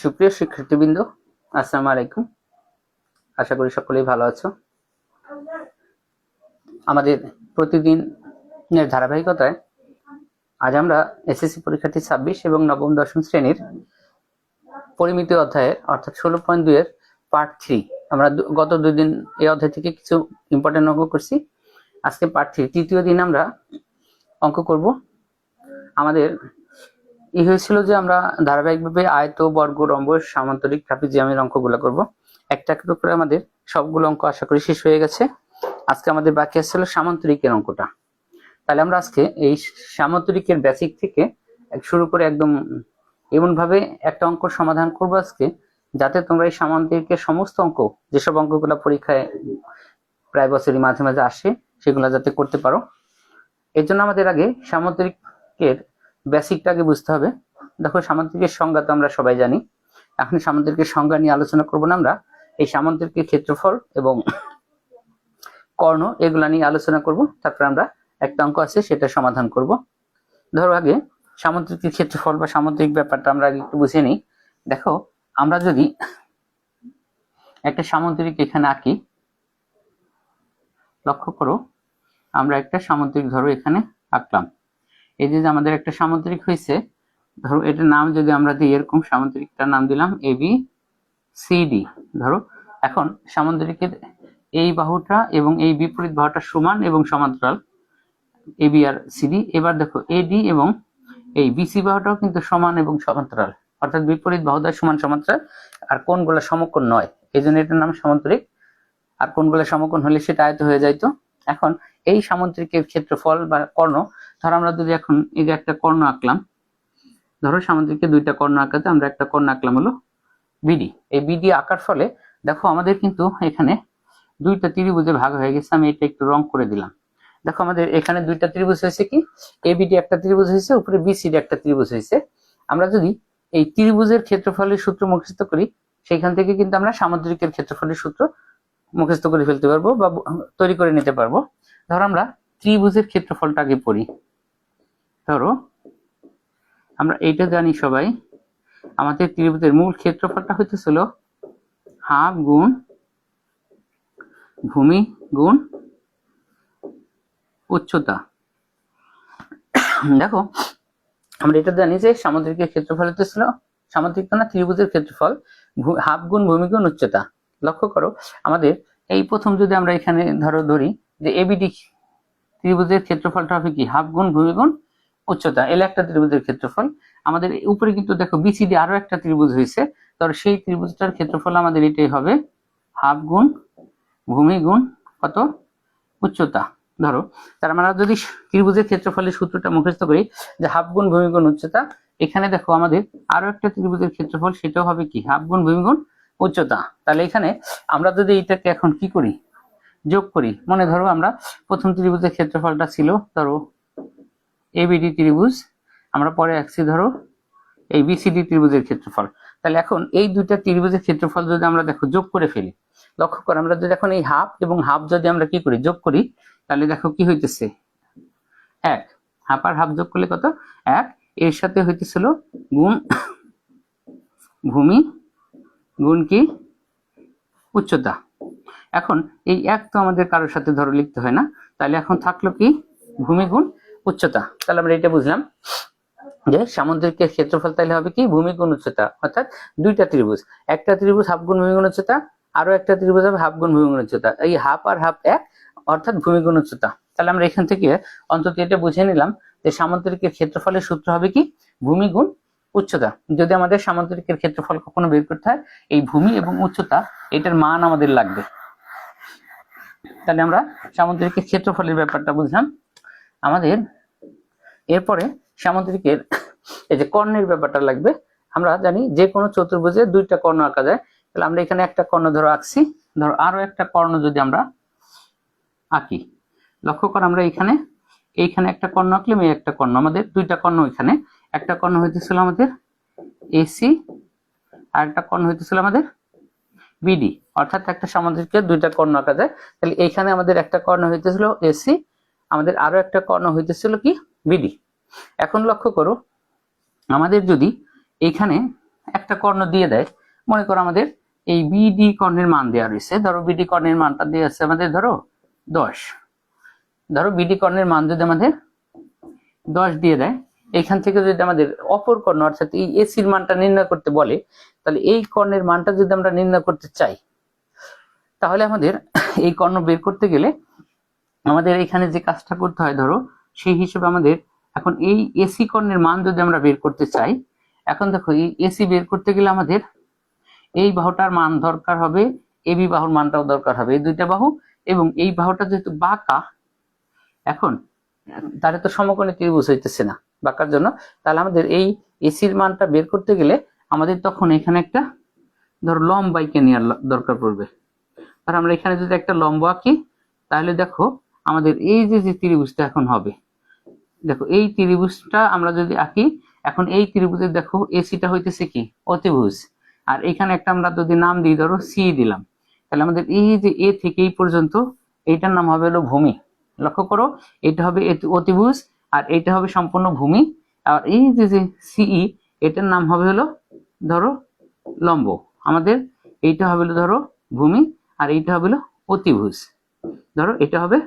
সুপ্রিয় শিক্ষার্থীবৃন্দ, আসসালামু আলাইকুম। আশা করি সকলেই ভালো আছো। আমাদের প্রতিদিনের ধারাবাহিকতায় আজ আমরা এসএসসি পরীক্ষার্থী 26 এবং নবম দশম শ্রেণীর পরিমিতি অধ্যায়ে অর্থাৎ 16.2 এর পার্ট 3 আমরা গত 2 দিন এই অধ্যায় থেকে কিছু ইম্পর্টেন্ট অঙ্ক করছি। আজকে পার্ট 3 তৃতীয় দিন আমরা অঙ্ক করব। আমাদের হয়েছিল যে আমরা ধারাবাহিকভাবে আয়ত, বর্গ, রম্ব, সামান্তরিক, ট্রাপিজিয়ামের অঙ্কগুলো করব। একটা একটা করে আমাদের সবগুলো অঙ্ক আশা করি শেষ হয়ে গেছে। আজকে আমাদের বাকি আছে হলো সামান্তরিকের অঙ্কটা। তাহলে আমরা আজকে এই সামান্তরিকের বেসিক থেকে শুরু করে একদম এমন ভাবে একটা অঙ্ক সমাধান করব আজকে, যাতে তোমরা এই সামান্তরিকের সমস্ত অঙ্ক, যেসব অঙ্কগুলো পরীক্ষায় প্রায় বছরই মাঝে মাঝে আসে, সেগুলো যাতে করতে পারো। এর জন্য আমাদের আগে সামান্তরিকের বেসিকটা আগে বুঝতে হবে। দেখো, সামান্তরিকের সংজ্ঞা তো আমরা সবাই জানি। এখন সামান্তরিকের সংজ্ঞা নিয়ে আলোচনা করব না। আমরা এই সামান্তরিকের ক্ষেত্রফল এবং কর্ণ এগুলা নিয়ে আলোচনা করব। তারপর আমরা একটা অঙ্ক আছে সেটা সমাধান করব। ধরো আগে সামান্তরিকের ক্ষেত্রফল বা সামান্তরিক ব্যাপারটা আমরা আগে একটু বুঝে নিই। দেখো, আমরা যদি একটা সামান্তরিক এখানে আঁকি, লক্ষ্য করো, আমরা একটা সামান্তরিক ধরো এখানে আঁকলাম। এই যে আমাদের একটা সামান্তরিক হয়েছে, ধরো এটার নাম যদি আমরা দিই এরকম, সামান্তরিকটার নাম দিলাম এবি সিডি। ধরো এখন সামান্তরিকের এই বাহুটা এবং এই বিপরীত বাহুটা সমান এবং সমান্তরাল, এবি আর সিডি। এবার দেখো এডি এবং এই বিসি বাহুটাও কিন্তু সমান এবং সমান্তরাল, অর্থাৎ বিপরীত বাহুটা সমান সমান্তরাল, আর কোণগুলো সমকোণ নয়, এই জন্য এটার নাম সামান্তরিক। আর কোণগুলো সমকোণ হলে সেটা আয়ত হয়ে যাইতো। এখন এই সামান্তরিকের ক্ষেত্রফল বা কর্ণ, ধরো আমরা যদি এখন এই যে একটা কর্ণ আঁকলাম, ধরো সামান্তরিকের দুইটা কর্ণ আঁকাতে আমরা একটা কর্ণ আঁকলাম হলো বিডি। এই বিডি আঁকার ফলে দেখো আমাদের কিন্তু এখানে দুইটা ত্রিভুজে ভাগ হয়ে গেছে। আমি এটা একটু রং করে দিলাম। দেখো আমাদের এখানে দুইটা ত্রিভুজ হয়েছে, কি এবিডি একটা ত্রিভুজ হয়েছে, উপরে বিসিডি একটা ত্রিভুজ হয়েছে। আমরা যদি এই ত্রিভুজের ক্ষেত্রফলের সূত্র মুখস্থ করি, সেখান থেকে কিন্তু আমরা সামান্তরিকের ক্ষেত্রফলের সূত্র মুখস্থ করে ফেলতে পারবো বা তৈরি করে নিতে পারবো। ধরো আমরা ত্রিভুজের ক্ষেত্রফলটা আগে পড়ি। ধরো আমরা এইটা জানি সবাই, আমাদের ত্রিভুজের মূল ক্ষেত্রফলটা হইতেছিল হাফ গুণ ভূমি গুণ উচ্চতা। দেখো আমরা এটা জানি যে সামান্তরিকের ক্ষেত্রফল হইতেছিল, সামান্তরিক না ত্রিভুজের ক্ষেত্রফল হাফ গুণ ভূমি গুণ উচ্চতা। লক্ষ্য করো আমাদের এই প্রথম যদি আমরা এখানে ধরো ধরি যে এবিডি ত্রিভুজের ক্ষেত্রফলটা হবে কি হাফ গুণ ভূমি গুণ উচ্চতা, এল একটা ত্রিভুজের ক্ষেত্রফল। আমাদের উপরে কিন্তু দেখো বিসিডি আরো একটা ত্রিভুজ হয়েছে, ধরো সেই ত্রিভুজটার ক্ষেত্রফল আমাদের এটাই হবে হাফ গুণ ভূমি গুণ কত উচ্চতা। ধরো তার আমরা যদি ত্রিভুজের ক্ষেত্রফলের সূত্রটা মুখস্থ করি যে হাফ গুণ ভূমি গুণ উচ্চতা, এখানে দেখো আমাদের আরো একটা ত্রিভুজের ক্ষেত্রফল, সেটাও হবে কি হাফ গুণ ভূমি গুণ উচ্চতা। তাহলে এখানে আমরা যদি এটাকে এখন কি করি, যোগ করি। মনে ধরো আমরা প্রথম ত্রিভুজের ক্ষেত্রফলটা ছিল ধরো এবিডি ত্রিভুজ, আমরা পরে আঁকছি ধরো এই বিসিডি ত্রিভুজের ক্ষেত্রফল। তাহলে এখন এই দুইটা ত্রিভুজের ক্ষেত্রফল যদি আমরা দেখো যোগ করে ফেলি, লক্ষ্য করো আমরা যদি এখন এই হাফ এবং হাফ যদি আমরা কি করি যোগ করি, তাহলে দেখো কি হইতেছে এক। হাফ আর হাফ যোগ করলে কত এক। এর সাথে হইতেছিল গুণ ভূমি গুণ কি উচ্চতা। এখন এই এক তো আমাদের কারোর সাথে ধরো লিখতে হয় না, তাহলে এখন থাকলো কি ভূমি গুণ উচ্চতা। তাহলে আমরা এটা বুঝলাম যে সামান্তরিকের ক্ষেত্রফল তাহলে হবে কি ভূমি গুণ উচ্চতা, অর্থাৎ দুইটা ত্রিভুজ, একটা ত্রিভুজ হাফ গুণ ভূমি গুণ উচ্চতা, আরো একটা ত্রিভুজ হবে হাফ গুণ ভূমি গুণ উচ্চতা। এই হাফ আর হাফ এক, অর্থাৎ ভূমি গুণ উচ্চতা। তাহলে আমরা এখান থেকে অন্তত এটা বুঝে নিলাম যে সামান্তরিকের ক্ষেত্রফলের সূত্র হবে কি ভূমি গুণ উচ্চতা। যদি আমাদের সামান্তরিকের ক্ষেত্রফল কখনো বের করতে হয়, এই ভূমি এবং উচ্চতা এটার মান আমাদের লাগবে। তাহলে আমরা সামান্তরিকের ক্ষেত্রফলের ব্যাপারটা বুঝলাম। আমাদের এরপরে সামান্তরিকের এই যে কর্ণের ব্যাপারটা লাগবে। আমরা জানি যে কোনো চতুর্ভুজে দুইটা কর্ণ আঁকা যায়। তাহলে আমরা এখানে একটা কর্ণ ধরো আঁকছি, ধরো আরো একটা কর্ণ যদি আমরা আঁকি, লক্ষ্য করো আমরা এইখানে একটা কর্ণ আঁকলাম, এই একটা কর্ণ, আমাদের দুইটা কর্ণ। এখানে একটা কর্ণ হইতেছিল আমাদের এসি আর একটা কর্ণ হইতেছিল আমাদের বিডি, অর্থাৎ একটা সামান্তরিকের দুইটা কর্ণ আঁকা যায়। তাহলে এইখানে আমাদের একটা কর্ণ হইতেছিল এসি, আমাদের আরো একটা কর্ণ হইতেছিল কি বিডি। এখন লক্ষ্য করো আমাদের যদি এখানে একটা কর্ণ দিয়ে দেয়, মনে করো আমাদের এই বিডি কর্ণের মান দেওয়া রয়েছে, ধরো বিডি কর্ণের মানটা দিয়ে আছে আমাদের ধরো 10, ধরো বিডি কর্ণের মান যদি আমাদের 10 দিয়ে দেয়, এখান থেকে যদি আমাদের অপর কর্ণ অর্থাৎ এই এসির মানটা নির্ণয় করতে বলে, তাহলে এই কর্ণের মানটা যদি আমরা নির্ণয় করতে চাই, তাহলে আমাদের এই কর্ণ বের করতে গেলে আমাদের এখানে যে কাজটা করতে হয়, ধরো সেই হিসেবে আমাদের এখন এই এসি কর্ণের মান যদি আমরা বের করতে চাই, এখন দেখো এই এসি বের করতে গেলে আমাদের এই বাহুটার মান দরকার হবে, এবি বাহুর মানটাও দরকার হবে, এই দুইটা বাহু, এবং এই বাহুটা যেহেতু বাঁকা, এখন তাহলে তো সমকোণী ত্রিভুজ হইতেছে না বাঁকার জন্য, তাহলে আমাদের এই এসির মানটা বের করতে গেলে আমাদের তখন এখানে একটা ধরো লম্ব এঁকে নেওয়ার দরকার পড়বে। আর আমরা এখানে যদি একটা লম্ব আঁকি, তাহলে দেখো আমাদের এই যে ত্রিভুজটা এখন হবে, দেখো এই ত্রিভুজটা আমরা যদি আঁকি, এখন এই ত্রিভুজের দেখো এসিটা হইতেছে কি অতিভুজ, আর এখানে একটা আমরা যদি নাম দিই, ধরো সি দিলাম, তাহলে আমাদের এই যে এ থেকে এই পর্যন্ত এইটার নাম হবে হলো ভূমি। লক্ষ্য করো, এটা হবে অতিভুজ আর এটা হবে সম্পূর্ণ ভূমি, আর এই যে সিই এটার নাম হবে হলো ধরো লম্ব। আমাদের এইটা হবে হলো ধরো ভূমি, আর এইটা হবে হলো অতিভুজ, ধরো এটা হবে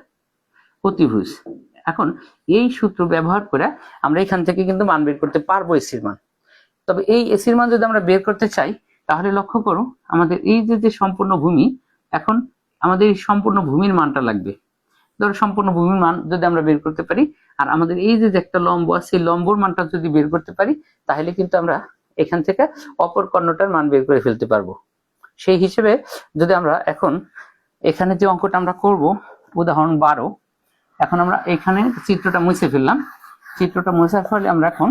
অতিভুজ। এখন এই সূত্র ব্যবহার করে আমরা এখান থেকে কিন্তু মান বের করতে পারবো এসির মান। তবে এই এসির মান যদি আমরা বের করতে চাই, তাহলে লক্ষ্য করো আমাদের এই যে সম্পূর্ণ ভূমি, এখন আমাদের এই সম্পূর্ণ ভূমির মানটা লাগবে। ধরো সম্পূর্ণ ভূমির মান যদি আমরা বের করতে পারি, আর আমাদের এই যে একটা লম্ব আছে সেই লম্বর মানটা যদি বের করতে পারি, তাহলে কিন্তু আমরা এখান থেকে অপর কর্ণটার মান বের করে ফেলতে পারবো। সেই হিসেবে যদি আমরা এখন এখানে যে অঙ্কটা আমরা করব, উদাহরণ 12, এখন আমরা এখানে চিত্রটা মুছে ফেললাম, চিত্রটা মুছার ফলে আমরা এখন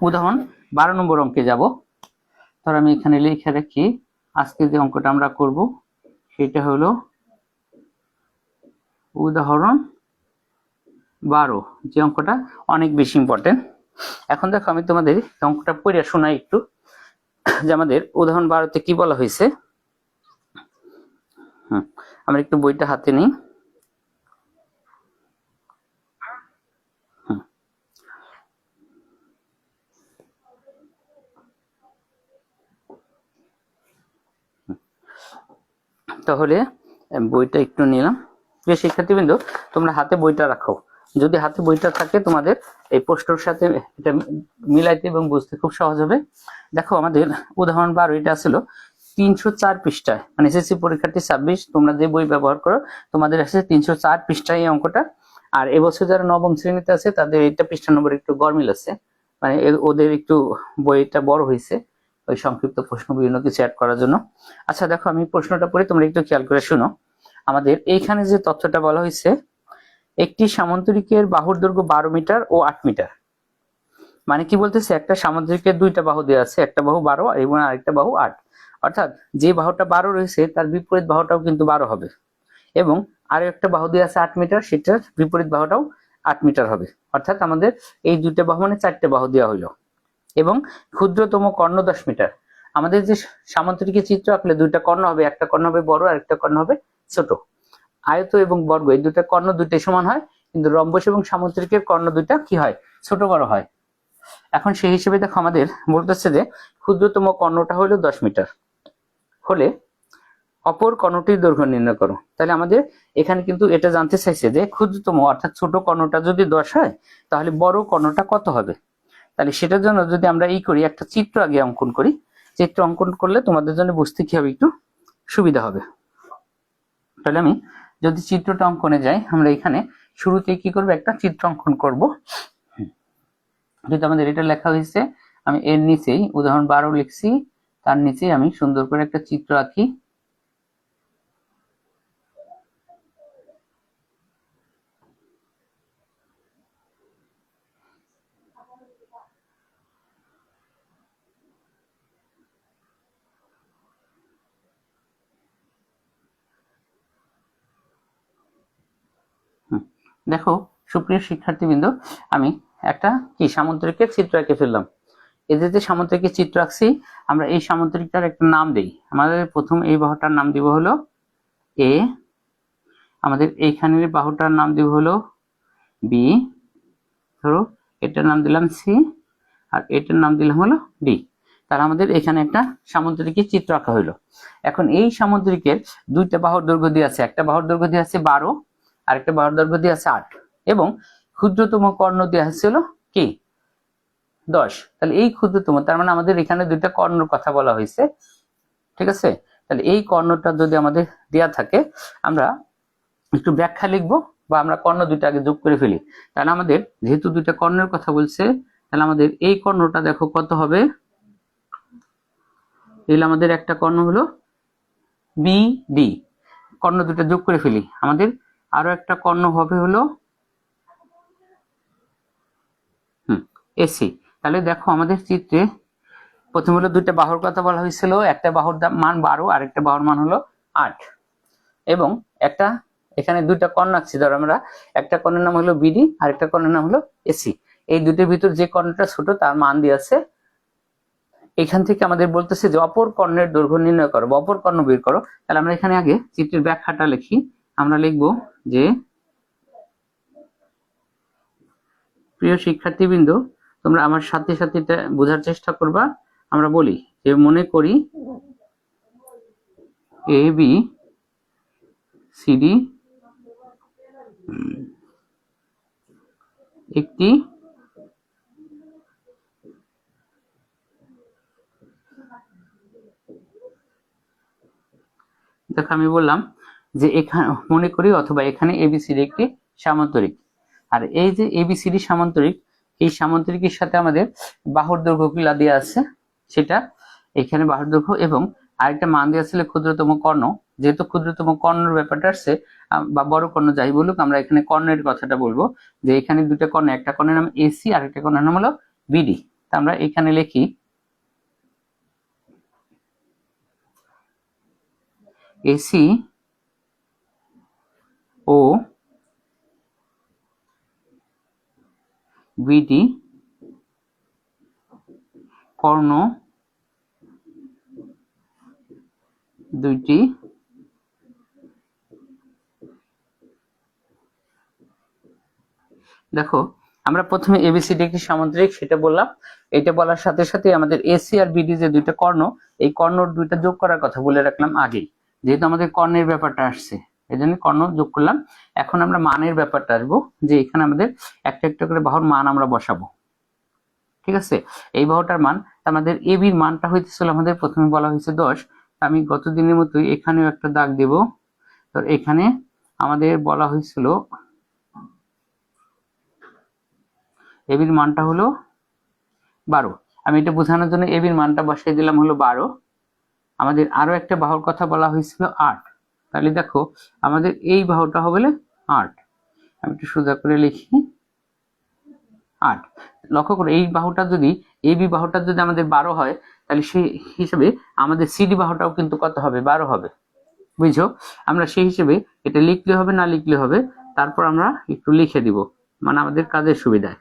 উদাহরণ 12 নম্বর অঙ্কে যাব। ধর আমি এখানে লিখে রাখি, আজকে যে অঙ্কটা আমরা করব সেটা হলো উদাহরণ 12, যে অঙ্কটা অনেক বেশি ইম্পর্টেন্ট। এখন দেখো আমি তোমাদের অঙ্কটা পড়ে শোনাই একটু, যে আমাদের উদাহরণ 12তে কি বলা হয়েছে। আমরা একটু বইটা হাতে নিই। তাহলে বইটা একটু নিলাম। প্রিয় শিক্ষার্থীবৃন্দ, তোমরা হাতে বইটা রাখো, যদি হাতে বইটা থাকে তোমাদের এই প্রশ্নের সাথে এটা মিলাইতে এবং বুঝতে খুব সহজ হবে। দেখো আমাদের উদাহরণ 12 এটা ছিল 304 পৃষ্ঠায়, মানে এসএসসি পরীক্ষার্থী 26 তোমরা যে বই ব্যবহার করো তোমাদের আছে 304 পৃষ্ঠায় এই অঙ্কটা। আর এবছর যারা নবম শ্রেণীতে আছে তাদের এটা পৃষ্ঠা নম্বর একটু গরমিল আছে, মানে ওদের একটু বইটা বড় হয়েছে ওই সংক্ষিপ্ত প্রশ্ন বিভিন্ন কিছু অ্যাড করার জন্য। আচ্ছা দেখো আমি প্রশ্নটা পড়ি, তোমরা একটু খেয়াল করে শোনো। আমাদের এইখানে যে তথ্যটা বলা হয়েছে, একটি সামান্তরিকের বাহুর দৈর্ঘ্য 12 মিটার ও 8 মিটার। মানে কি বলতেছে, একটা সামান্তরিকের দুইটা বাহু দেওয়া আছে, একটা বাহু 12 এবং আরেকটা বাহু 8, অর্থাৎ যে বাহুটা 12 রয়েছে তার বিপরীত বাহুটাও কিন্তু 12 হবে, এবং আরো একটা বাহু দেওয়া আছে 8 মিটার, সেটার বিপরীত বাহুটাও 8 মিটার হবে। অর্থাৎ আমাদের এই দুইটা বাহু মানে 4টে বাহু দেওয়া হইলো, এবং ক্ষুদ্রতম কর্ণ 10 মিটার। আমাদের যে সামান্তরিকের চিত্র আঁকলে দুইটা কর্ণ হবে, একটা কর্ণ হবে বড় আর একটা কর্ণ হবে ছোট। আয়ত এবং বর্গ এই দুইটা কর্ণ দুইটাই সমান হয়, কিন্তু রম্বস এবং সামান্তরিকের কর্ণ দুইটা কি হয়, ছোট বড় হয়। এখন সেই হিসেবে দেখো আমাদের বলতেছে যে ক্ষুদ্রতম কর্ণটা হলো 10 মিটার হলে অপর কর্ণটির দৈর্ঘ্য নির্ণয় করো। তাহলে আমাদের এখানে কিন্তু এটা জানতে চাইছে যে ক্ষুদ্রতম অর্থাৎ ছোট কর্ণটা যদি 10 হয় তাহলে বড় কর্ণটা কত হবে। তাহলে সেটার জন্য যদি আমরা করি, একটা চিত্র আগে অঙ্কন করি, চিত্র অঙ্কন করলে তোমাদের জন্য বুঝতে কি হবে, একটু সুবিধা হবে। তাহলে আমি যদি চিত্রটা অঙ্কনে যাই, আমরা এখানে শুরুতেই কি করব, একটা চিত্র অঙ্কন করব। যেহেতু আমাদের এটা লেখা হয়েছে, আমি এর নিচেই উদাহরণ 12 লিখছি, তার নিচেই আমি সুন্দর করে একটা চিত্র আঁকি। দেখো সুপ্রিয় শিক্ষার্থীবৃন্দ, আমি একটা কি সামান্তরিকের চিত্র এঁকে ফেললাম। এই যে সামান্তরিকের চিত্র আঁকছি, আমরা এই সামান্তরিকটার একটা নাম দেই। আমাদের প্রথম এই বাহুটার নাম দিব হলো এ, আমাদের এইখানের বাহুটার নাম দিব হলো বি, ধরো এটার নাম দিলাম সি, আর এটার নাম দিলাম হলো ডি। তাহলে আমাদের এখানে একটা সামুদ্রিকের চিত্র আঁকা হইলো। এখন এই সামুদ্রিকের দুইটা বাহুর দৈর্ঘ্য দিয়ে আছে, একটা বাহুর দৈর্ঘ্য দিয়ে আছে 12, আর একটা বাহুর দৈর্ঘ্য দিয়ে আছে 8, এবং ক্ষুদ্রতম কর্ণ দিয়ে আছে হলো কি 10। তাহলে এই ক্ষুদ্রতম, তার মানে আমাদের এখানে দুইটা কর্ণর কথা বলা হয়েছে, ঠিক আছে। তাহলে এই কর্ণটা যদি আমাদের দেয়া থাকে, আমরা একটু ব্যাখ্যা লিখবো, বা আমরা কর্ণ দুইটা আগে যোগ করে ফেলি। তাহলে আমাদের যেহেতু দুইটা কর্ণের কথা বলছে, তাহলে আমাদের এই কর্ণটা দেখো কত হবে। তাহলে আমাদের একটা কর্ণ হলো বি ডি, কর্ণ দুটো যোগ করে ফেলি, আমাদের আরো একটা কর্ণ হবে হলো এসি। তাহলে দেখো আমাদের চিত্রে প্রথম হলো দুইটা বাহুর কথা বলা হয়েছিল, একটা বাহুর মান 12, আর একটা বাহুর মান হলো 8, এবং একটা এখানে দুইটা কর্ণ আঁকছি। ধরো আমরা একটা কর্ণের নাম হলো বিডি, আর একটা কর্ণের নাম হলো এসি। এই দুটোর ভিতর যে কর্ণটা ছোট তার মান দিয়ে আছে। এখান থেকে আমাদের বলতেছে যে অপর কর্ণের দৈর্ঘ্য নির্ণয় করো বা অপর কর্ণ বের করো। তাহলে আমরা এখানে আগে চিত্রের ব্যাখ্যাটা লিখি। আমরা লিখবো যে প্রিয় শিক্ষার্থীবৃন্দ, তোমরা আমার সাথে সাথে এটা বোঝার চেষ্টা করবা। আমরা বলি যে মনে করি এ বি সিডি একটি দেখো আমি বললাম যে এখানে মনে করি অথবা এখানে এবিসিডি একটি সামান্তরিক, আর এই যে এবিসিডি সামান্তরিক, এই সামান্তরিকের সাথে আমাদের বাহুর দৈর্ঘ্যগুলো দেওয়া আছে, সেটা এখানে বাহুর দৈর্ঘ্য এবং আরেকটা মান দেওয়া ছিল ক্ষুদ্রতম কর্ণ। যেহেতু ক্ষুদ্রতম কর্ণের ব্যাপারটা আসছে, বা বড় কর্ণ যাই বলুক, আমরা এখানে কর্ণের কথাটা বলবো যে এখানে দুটো কর্ণ, একটা কর্ণের নাম এসি আর একটা কর্ণের নাম হলো বিডি। তা আমরা এখানে লিখি এসি ও বিডি কর্ণ দুইটি দেখো আমরা প্রথমে এবিসিডি একটি সামান্তরিক সেটা বললাম। এটা বলার সাথে সাথে আমাদের এসি আর বিডি যে দুইটা কর্ণ, এই কর্ণর দুইটা যোগ করার কথা বলে রাখলাম আগেই, যেহেতু আমাদের কর্ণের ব্যাপারটা আসছে এই জন্য কর্ণ যোগ করলাম। এখন আমরা মানের ব্যাপারটা আসবো, যে এখানে আমাদের একটা একটা করে বাহুর মান আমরা বসাবো, ঠিক আছে। এই বাহুটার মান আমাদের এবির মানটা হইতেছিল আমাদের প্রথমে বলা হয়েছে 10। আমি গত দিনের মতোই এখানেও একটা দাগ দেব। তো এখানে আমাদের বলা হয়েছিল এবির মানটা হলো 12। আমি এটা বোঝানোর জন্য এবির মানটা বসিয়ে দিলাম হলো 12। আমাদের আরো একটা বাহুর কথা বলা হয়েছিল 8। তাহলে দেখো আমাদের এই বাহুটা হবে 8। আমি একটু সোজা করে লিখি 8। লক্ষ্য করো এই বাহুটা যদি এবি বাহুটা যদি আমাদের 12 হয়, তাহলে সেই হিসেবে আমাদের সিডি বাহুটাও কিন্তু কত হবে 12 হবে, বুঝছো। আমরা সেই হিসেবে এটা লিখলে হবে না লিখলে হবে, তারপর আমরা একটু লিখে দিব, মানে আমাদের কাজের সুবিধায়।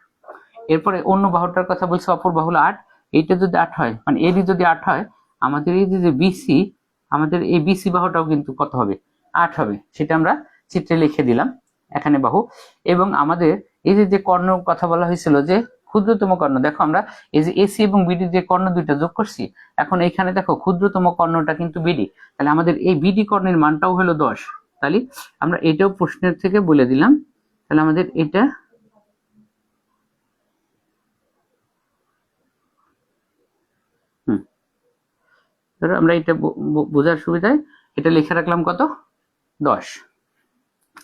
এরপরে অন্য বাহুটার কথা বলছে, অপর বাহু 8। এইটা যদি 8 হয়, মানে এডি যদি 8 হয়, আমাদের এই যে বিসি, আমাদের এই বিসি বাহুটাও কিন্তু কত হবে 8 হবে। সেটা আমরা চিত্রে লিখে দিলাম এখানে বাহু। এবং আমাদের এই যে কর্ণ কথা বলা হয়েছিল যে ক্ষুদ্রতম কর্ণ, দেখো আমরা এই যে এসি এবং বিডি যে কর্ণ দুইটা যোগ করছি, এখন এখানে দেখো ক্ষুদ্রতম কর্ণটা কিন্তু বিডি, তাহলে আমাদের এই বিডি কর্ণের মানটাও হলো 10। তাহলে আমরা এটাও প্রশ্নের থেকে বলে দিলাম। তাহলে আমাদের এটা আমরা এটা বোঝার সুবিধায় এটা লিখে রাখলাম কত 10।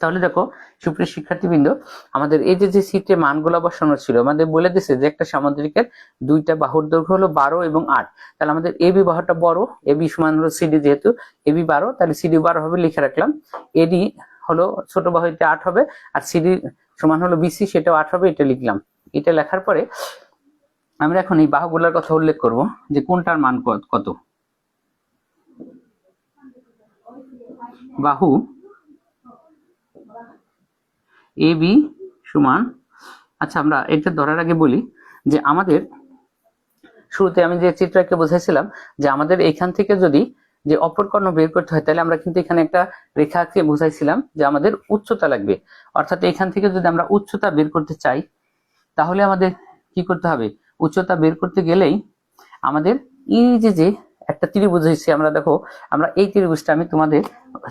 তাহলে দেখো সুপ্রিয় শিক্ষার্থীবৃন্দ, আমাদের এই যে চিত্রে মানগুলো বসানো ছিল, আমাদের বলে দিছে যে একটা সামুদ্রিকের দুইটা বাহুর দৈর্ঘ্য হলো 12 এবং 8। তাহলে আমাদের এবি বাহুটা বড়, এবি সমান হলো সিডি, যেহেতু এবি 12 তাহলে সিডি 12 হবে লিখে রাখলাম। এডি হলো ছোট বাহু, এটা 8 হবে, আর সিডি সমান হলো বিসি, সেটাও 8 হবে, এটা লিখলাম। এটা লেখার পরে আমরা এখন এই বাহুগুলোর কথা উল্লেখ করব যে কোনটার মান কত। বাহু এ বি সমান, আচ্ছা আমরা এটা ধরার আগে বলি যে আমাদের শুরুতে আমি যে চিত্রকে বোঝাইছিলাম যে আমাদের এখান থেকে যদি যে অপর কর্ণ বের করতে হয়, তাহলে আমরা কিন্তু এখানে একটা রেখাকে বোঝাইছিলাম যে আমাদের উচ্চতা লাগবে। অর্থাৎ এখান থেকে যদি আমরা উচ্চতা বের করতে চাই, তাহলে আমাদের কি করতে হবে, উচ্চতা বের করতে গেলেই আমাদের এই যে একটা ত্রিভুজ হয়েছে, আমরা দেখো আমরা এই ত্রিভুজটা আমি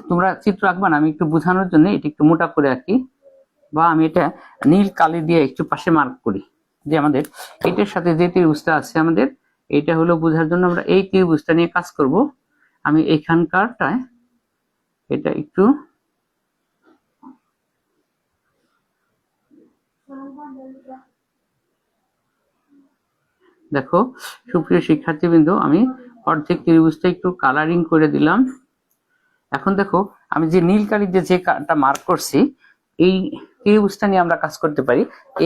তোমরা চিত্র আঁকবা না, আমি একটু বোঝানোর জন্য এটি একটু মোটা করে আঁকি, বা আমি এটা নীল কালি দিয়ে একটু পাশে মার্ক করি যে আমাদের এটার সাথে যে ত্রিভুজটা আছে আমাদের এটা হলো বোঝার জন্য আমরা এই ত্রিভুজটা নিয়ে কাজ করব। আমি এইখানকারটায় এটা একটু দেখো সুপ্রিয় শিক্ষার্থীবৃন্দ, আমি অর্ধেক ত্রিভুজটা একটু কালারিং করে দিলাম। এখন দেখো আমি যে নীল কালি দিয়ে যে মার্ক করছি এই ত্রিভুজটা নিয়ে আমরা কাজ করতে পারি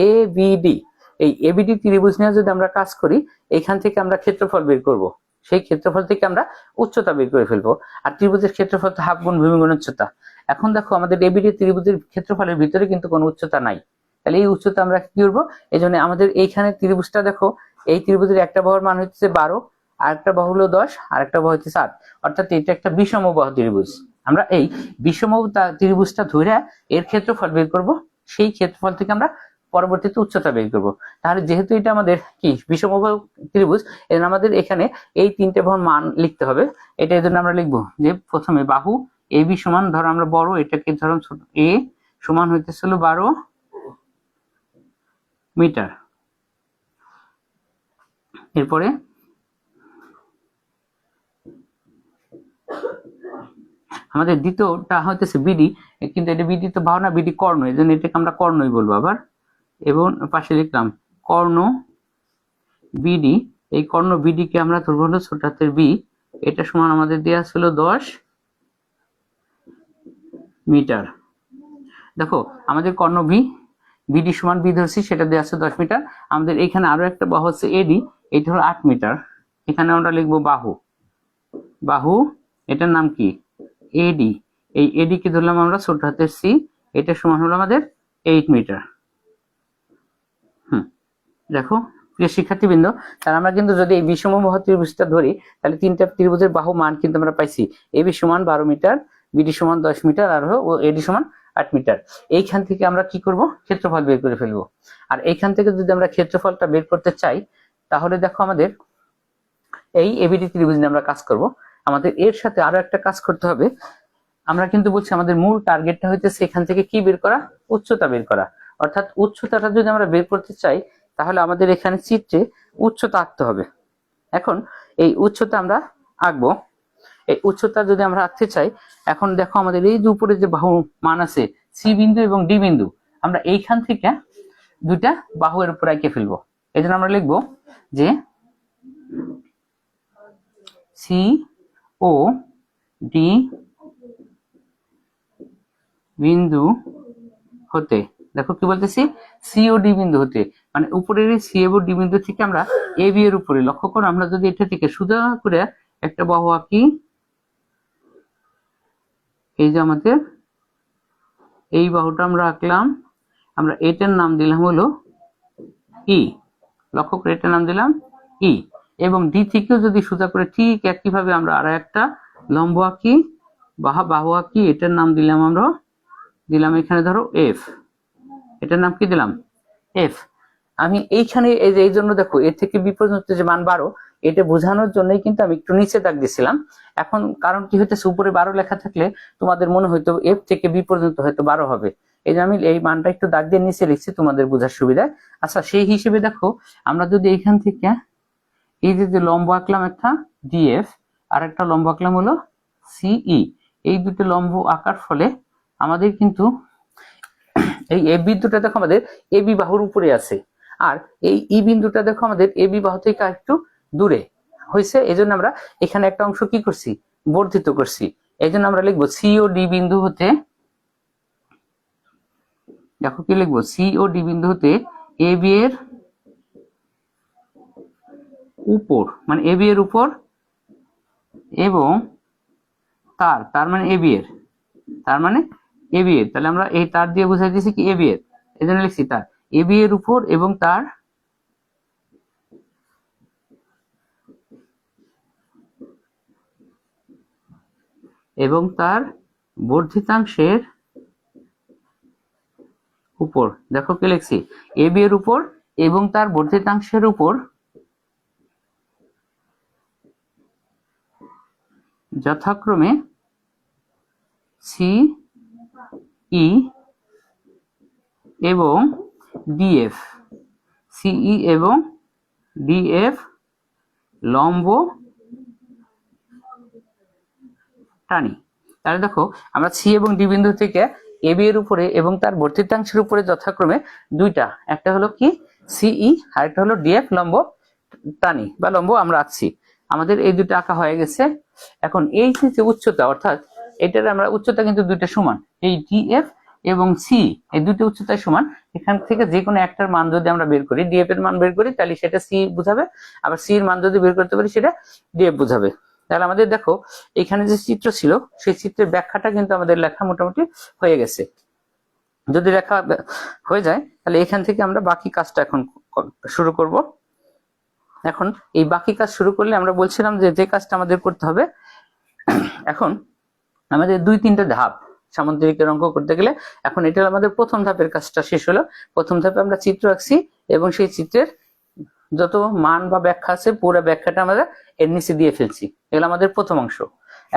এ বি ডি। এই এবিডি ত্রিভুজ নিয়ে যদি আমরা কাজ করি এখান থেকে আমরা ক্ষেত্রফল বের করব, সেই ক্ষেত্রফল থেকে আমরা উচ্চতা বের করে ফেলবো। আর ত্রিভুজের ক্ষেত্রফল তো হাফ গুণ ভূমি গুণ উচ্চতা। এখন দেখো আমাদের এবিডি ত্রিভুজের ক্ষেত্রফলের ভিতরে কিন্তু কোনো উচ্চতা নাই, তাহলে এই উচ্চতা আমরা কি করবো, এই জন্য আমাদের এইখানে ত্রিভুজটা দেখো, এই ত্রিভুজের একটা বাহুর মান হচ্ছে 12, আর একটা বাহু হলো 10, আর একটা বাহু হচ্ছে 7, অর্থাৎ এটা একটা বিষমবাহু ত্রিভুজ। আমরা এই বিষমবাহু ত্রিভুজটা ধরে এর ক্ষেত্রফল বের করব, সেই ক্ষেত্রফল থেকে আমরা পরবর্তীতে উচ্চতা বের করব। তাহলে যেহেতু এটা আমাদের কি বিষমবাহু ত্রিভুজ, এর আমাদের এখানে এই তিনটে বাহুর মান লিখতে হবে। এটা এই জন্য আমরা লিখবো যে প্রথমে বাহু এ বি সমান, ধরো আমরা বড় এটাকে ধরো ছোট, এ সমান হইতেছিল 12 মিটার। এরপরে আমাদের দ্বিতীয়টা হইতেছে বিডি, কিন্তু এটা বিডি তো বাহু না, বিডি কর্ণ, এই জন্য এটাকে আমরা কর্ণই বলবো আবার। এবং পাশে লিখলাম কর্ণ বিডি, এই কর্ণ বিডি কে আমরা ধরবো হলো ছোট হাতের বি, এটা সমান আমাদের দেওয়া ছিল 10 মিটার। দেখো আমাদের কর্ণ বিডি সমান বি ধরছি, সেটা দেওয়া আছে 10 মিটার। আমাদের এখানে আরো একটা বাহু হচ্ছে এডি, এটা হলো 8 মিটার। এখানে আমরা লিখবো বাহু এটার নাম কি এডি, এই এডি কে ধরলাম আমরা ছোট হাতের সি, এটা সমান হলো আমাদের 8 মিটার। দেখো প্রিয় শিক্ষার্থীবৃন্দ, তাহলে আমরা কিন্তু যদি এই বিষমবাহু ত্রিভুজটা ধরি তাহলে তিনটা ত্রিভুজের বাহু মান কিন্তু আমরা পাইছি, এবি সমান 12 মিটার, বিডি সমান 10 মিটার, আর এডি সমান 8 মিটার। এইখান থেকে আমরা কি করব, ক্ষেত্রফল বের করে ফেলবো। আর এইখান থেকে যদি আমরা ক্ষেত্রফলটা বের করতে চাই তাহলে দেখো আমাদের এই এবিডি ত্রিভুজ নিয়ে আমরা কাজ করব। আমাদের এর সাথে আরো একটা কাজ করতে হবে। আমরা কিন্তু বলছি আমাদের মূল টার্গেটটা হইতেছে এখান থেকে কি বের করা, উচ্চতা বের করা। অর্থাৎ উচ্চতাটা যদি আমরা বের করতে চাই তাহলে আমাদের এখানে চিত্রে উচ্চতা আঁকতে হবে। এখন এই উচ্চতা আমরা আঁকবো। এই উচ্চতা যদি আমরা আঁকতে চাই, এখন দেখো আমাদের এই যে উপরে যে বাহু মান আছে সি বিন্দু এবং ডি বিন্দু, আমরা এইখান থেকে দুইটা বাহু এর উপর এঁকে ফেলবো। এই জন্য আমরা লিখবো যে সি ও ডি বিন্দু হতে, দেখো কি বলতেছি, সি ও ডি বিন্দু হতে, মানে উপরের সি এবং ডি বিন্দু থেকে আমরা এ বি এর উপরে লক্ষ্য করো, আমরা যদি এটা থেকে সোজা করে একটা বাহু আঁকি, এই যে আমাদের এই বাহুটা আমরা আঁকলাম, আমরা এটার নাম দিলাম হলো ই, লক্ষ্য করে এটার নাম দিলাম ই। এবং ডি থেকেও যদি সোজা করে ঠিক একইভাবে আমরা আর একটা লম্ব আঁকি, বাহু আঁকি, এটার নাম দিলাম এখানে ধরো এফ, এটার নাম কি দিলাম এফ। আমি এইখানে এই জন্য দেখো এর থেকে বি পর্যন্ত যে মান 12, এটা বোঝানোর জন্যই কিন্তু আমি একটু নিচে দাগ দিছিলাম। এখন কারণ কি হইতেছে, উপরে 12 লেখা থাকলে তোমাদের মনে হয়তো এফ থেকে বি পর্যন্ত হয়তো 12 হবে, এই যে আমি এই মানটা একটু দাগ দিয়ে নিচে লিখছি তোমাদের বোঝার সুবিধায়। আচ্ছা সেই হিসেবে দেখো আমরা যদি এইখান থেকে এই যে লম্ব আঁকলাম একটা ডিএফ, আর একটা লম্ব আঁকলাম হলো সিই, এই দুটো লম্ব আঁকার ফলে আমাদের কিন্তু এই এ বিন্দুটা দেখো আমাদের এ বি বাহুর উপরে আছে, আর এই ই বিন্দুটা দেখো আমাদের এ বি বাহু থেকে একটু দূরে হয়েছে। এই জন্য আমরা এখানে একটা অংশ কি করছি, বর্ধিত করছি। এই জন্য আমরা লিখবো সি ও ডি বিন্দু হতে, দেখো কি লিখবো, সি ও ডি বিন্দু হতে এ বি এর উপর, মানে এ বি এর উপর, এবং তার মানে এ বি এর, তার মানে এ বি এর, তাহলে আমরা এই তার দিয়ে বুঝাই দিয়েছি কি এ বি এর, এই জন্য লিখছি তার এ বি এর উপর এবং তার বর্ধিতাংশের উপর। দেখো কি লিখছি, এ বি এর উপর এবং তার বর্ধিতাংশের উপর যথাক্রমে সিই এবং ডিএফ, সিই এবং ডিএফ লম্ব টানি। তাহলে দেখো আমরা সি এবং ডি বিন্দু থেকে এবি এর উপরে এবং তার বর্ধিতাংশের উপরে যথাক্রমে দুইটা, একটা হলো কি সিই আর একটা হলো ডিএফ লম্ব টানি বা লম্ব আমরা আঁকছি। আমাদের এই দুটো আঁকা হয়ে গেছে। এখন এই যে উচ্চতা, অর্থাৎ এটার আমরা উচ্চতা কিন্তু দুইটা সমান, এই ডিএফ এবং সি এই দুটো উচ্চতায় সমান। এখান থেকে যে কোনো একটার মান যদি আমরা বের করি, ডিএফ এর মান বের করি, তাহলে সেটা সি বুঝাবে, আবার সি এর মান যদি বের করতে পারি সেটা ডিএফ বুঝাবে। তাহলে আমাদের দেখো এখানে যে চিত্র ছিল সেই চিত্রের ব্যাখ্যাটা কিন্তু আমাদের লেখা মোটামুটি হয়ে গেছে। যদি লেখা হয়ে যায় তাহলে এখান থেকে আমরা বাকি কাজটা এখন শুরু করব। এখন এই বাকি কাজ শুরু করলে আমরা বলছিলাম যে কাজটা আমাদের করতে হবে, এখন আমাদের 2-3টা ধাপ সামুদ্রিকের অঙ্ক করতে গেলে। এখন এটা আমাদের প্রথম ধাপের কাজটা শেষ হলো। প্রথম ধাপে আমরা চিত্র আঁকছি এবং সেই চিত্রের যত মান বা ব্যাখ্যা আছে পুরো ব্যাখ্যাটা আমরা এর নিচে দিয়ে ফেলছি। এগুলো আমাদের প্রথম অংশ।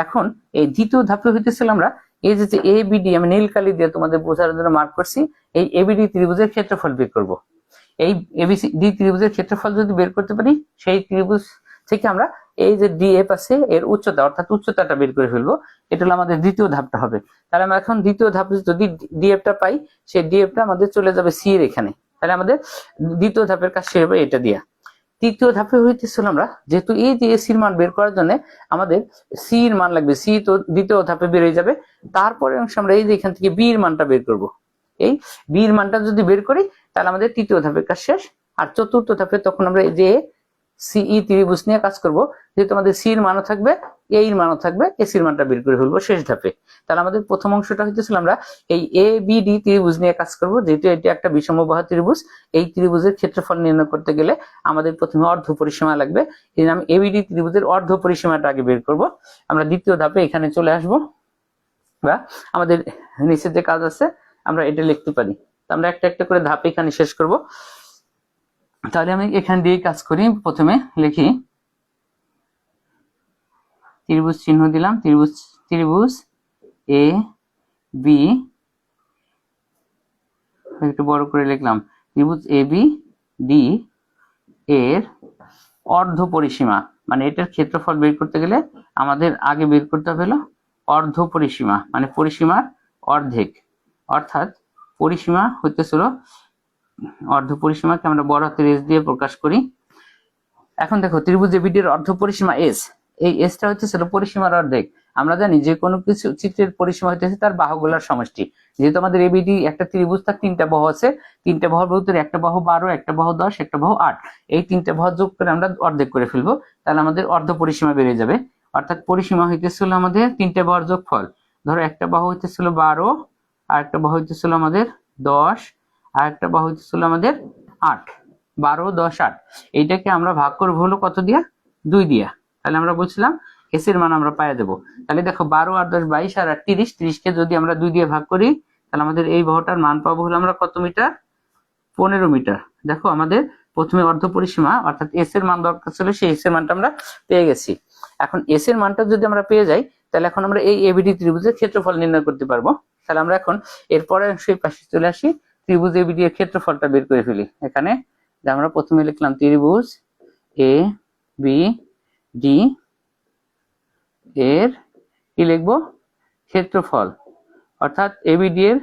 এখন এই দ্বিতীয় ধাপে হইতেছিল আমরা এই যে এবিডি, আমি নীল কালি দিয়ে তোমাদের বোঝার জন্য মার্ক করছি, এই এবিডি ত্রিভুজের ক্ষেত্রফল বের করব। এই এবিসিডি ত্রিভুজের ক্ষেত্রফল যদি বের করতে পারি, সেই ত্রিভুজ থেকে আমরা এই যে ডিএফ আছে এর উচ্চতা, অর্থাৎ উচ্চতাটা বের করে ফেলবো। এটা হলো আমাদের দ্বিতীয় ধাপটা হবে। তাহলে আমরা এখন দ্বিতীয় ধাপে যদি ডিএফটা পাই, সেই ডিএফটা আমাদের চলে যাবে সি এর এখানে। তাহলে আমাদের দ্বিতীয় ধাপের কাজ শেষ হবে এটা দিয়া। তৃতীয় ধাপে হইতেছিল আমরা যেহেতু এই যে এসির মান বের করার জন্য আমাদের সি এর মান লাগবে, সি তো দ্বিতীয় ধাপে বের হয়ে যাবে। তারপরে অংশ আমরা এই যে এখান থেকে বি এর মানটা বের করব। এই বি এর মানটা যদি বের করি তাহলে আমাদের তৃতীয় ধাপের কাজ শেষ। আর চতুর্থ ধাপে তখন আমরা যে সিই ত্রিভুজ নিয়ে কাজ করব, যেহেতু আমাদের সি এর মানও থাকবে, এ এর মানও থাকবে, এসির মানটা বের করে ফেলবো শেষ ধাপে। তাহলে আমাদের প্রথম অংশটা হইতেছিল আমরা এই এ বি ডি ত্রিভুজ নিয়ে কাজ করব, যেহেতু এটি একটা বিষমবাহু ত্রিভুজ। এই ত্রিভুজের ক্ষেত্রফল নির্ণয় করতে গেলে আমাদের প্রথমে অর্ধ পরিসীমা লাগবে। এই আমি এবিডি ত্রিভুজের অর্ধ পরিসীমাটা আগে বের করব। আমরা দ্বিতীয় ধাপে এখানে চলে আসব, বা আমাদের নিচে যে কাজ আছে আমরা এটা লিখতে পারি। আমরা একটা একটা করে ধাপ এখানে শেষ করব। তাহলে আমি এখান দিয়ে কাজ করি। প্রথমে লিখি ত্রিভুজ চিহ্ন দিলাম, ত্রিভুজ এ বি, একটু বড় করে লিখলাম, ত্রিভুজ এ বি ডি এর অর্ধ পরিসীমা, মানে এটার ক্ষেত্রফল বের করতে গেলে আমাদের আগে বের করতে হবে হলো অর্ধ পরিসীমা, মানে পরিসীমার অর্ধেক। অর্থাৎ পরিসীমা হইতেছিল, অর্ধ পরিসীমাকে আমরা বড় হাতের এস দিয়ে প্রকাশ করি। এখন দেখো ত্রিভুজ এবিডি এর অর্ধ পরিসীমা এস, এই এসটা হইতেছিল পরিসীমার অর্ধেক। আমরা জানি যে কোনো কিছু চিত্রের পরিসীমা হইতেছে তার বাহুগুলোর সমষ্টি। যেহেতু আমাদের এবিডি একটা ত্রিভুজ, তার 3টা বাহু আছে, 3টা বাহুর ভিতরে একটা বাহু 12, একটা বাহু 10, একটা বাহু 8, এই 3টা বাহু যোগ করে আমরা অর্ধেক করে ফেলবো। তাহলে আমাদের অর্ধ পরিসীমা বেড়ে যাবে। অর্থাৎ পরিসীমা হইতেছিল আমাদের 3টে বাহুর যোগফল। ধরো একটা বাহু হইতেছিল 12, আর একটা বাহু হইতেছিল আমাদের 10, আর একটা বাহু হইতেছিল আমাদের 8। 12, 10, 8 এইটাকে আমরা ভাগ করবো হলো কত দিয়া? 2 দিয়া। তাহলে আমরা বলছিলাম এস এর মান আমরা পাইয়া দেবো। তাহলে দেখো 12 আর 10 22 আর 8 30, 30 কে যদি আমরা 2 দিয়ে ভাগ করি তাহলে আমাদের এই বাহুটার মান পাবো হলো আমরা কত মিটার? 15 মিটার। দেখো আমাদের প্রথমে অর্ধ পরিসীমা অর্থাৎ এস এর মান দরকার ছিল, সেই এস এর মানটা আমরা পেয়ে গেছি। এখন এস এর মানটা যদি আমরা পেয়ে যাই তাহলে এখন আমরা এই এবিডি ত্রিভুজের ক্ষেত্রফল নির্ণয় করতে পারবো। তাহলে আমরা এখন এরপরে সেই পাশে চলে আসি, ত্রিভুজ এবিডি এর ক্ষেত্রফলটা বের করে ফেলি। এখানে আমরা প্রথমে লিখলাম ত্রিভুজ এ বি ডি এর কি লিখবো? ক্ষেত্রফল। অর্থাৎ এবিডি এর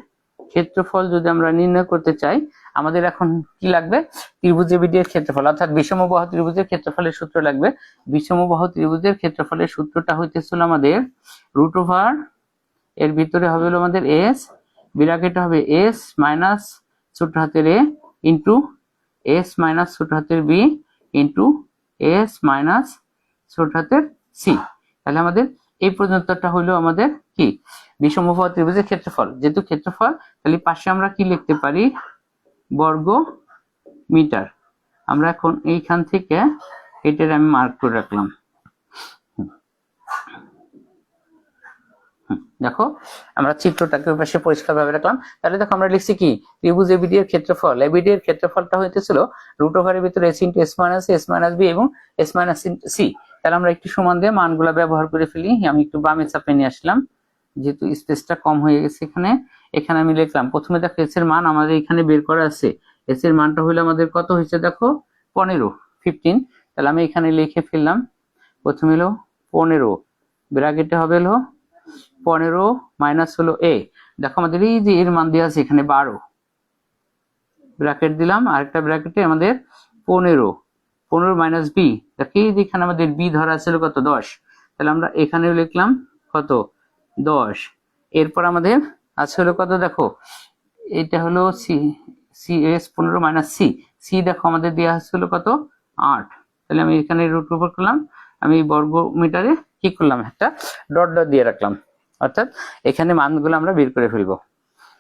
ক্ষেত্রফল যদি আমরা নির্ণয় করতে চাই আমাদের এখন কি লাগবে? ত্রিভুজ এবিডি এর ক্ষেত্রফল, অর্থাৎ বিষমবাহু ত্রিভুজের ক্ষেত্রফলের সূত্র লাগবে। বিষমবাহু ত্রিভুজের ক্ষেত্রফলের সূত্রটা হইতেছিল আমাদের রুট ওভার এর ভিতরে হবে হলো আমাদের এস, বিরাকেটে হবে এস মাইনাস ছোট হাতের এ ইন্টু এস মাইনাস ছোট হাতের বি ইন্টু এস মাইনাস ছোট হাতের সি। তাহলে আমাদের এই পর্যন্তটা হলো আমাদের কি? বিষমবাহু ত্রিভুজের ক্ষেত্রফল। যেহেতু ক্ষেত্রফল তাহলে পাশে আমরা কি লিখতে পারি? বর্গ মিটার। আমরা এখন এইখান থেকে এটার আমি মার্ক করে রাখলাম। দেখো আমরা চিত্রটাকে ওই পাশে পরিষ্কার ভাবে রাখলাম। তাহলে দেখো আমরা লিখছি কি, ত্রিভুজ এবিডি এর ক্ষেত্রফল, এবিডি এর ক্ষেত্রফলটা হইতেছিল রুট ওভারের ভিতরে S into S minus S minus B এবং এস মাইনাস সি। তাহলে আমরা একটু সমান দিয়ে মানগুলা ব্যবহার করে ফেলি। আমি একটু বামে চাপে নিয়ে আসলাম যেহেতু স্পেসটা কম হয়ে গেছে এখানে। এখানে আমি লিখলাম প্রথমে দেখো এস এর মান আমাদের এখানে বের করা আছে। এস এর মানটা হলো আমাদের কত হয়েছে দেখো 15। তাহলে আমি এখানে লিখে ফেললাম প্রথমে হলো 15, ব্র্যাকেটে হবে হলো 15 মাইনাস হলো এ। দেখো আমাদের এই যে এর মান দেওয়া আছে এখানে 12, ব্র্যাকেট দিলাম, আরেকটা ব্র্যাকেটে আমাদের 15 মাইনাস বি। দেখো এই যে এখানে আমাদের বি ধরা ছিল কত 10, তাহলে আমরা এখানে লিখলাম কত 10। এরপর আমাদের আছে হলো কত দেখো, এটা হলো C, C S 15 minus C, C দেখো আমাদের দেওয়া হচ্ছিল কত 8। তাহলে আমি এখানে রুট ওভার করলাম, আমি বর্গ মিটারে কি করলাম একটা ডট ডট দিয়ে রাখলাম, অর্থাৎ এখানে মানগুলো আমরা বের করে ফেলবো।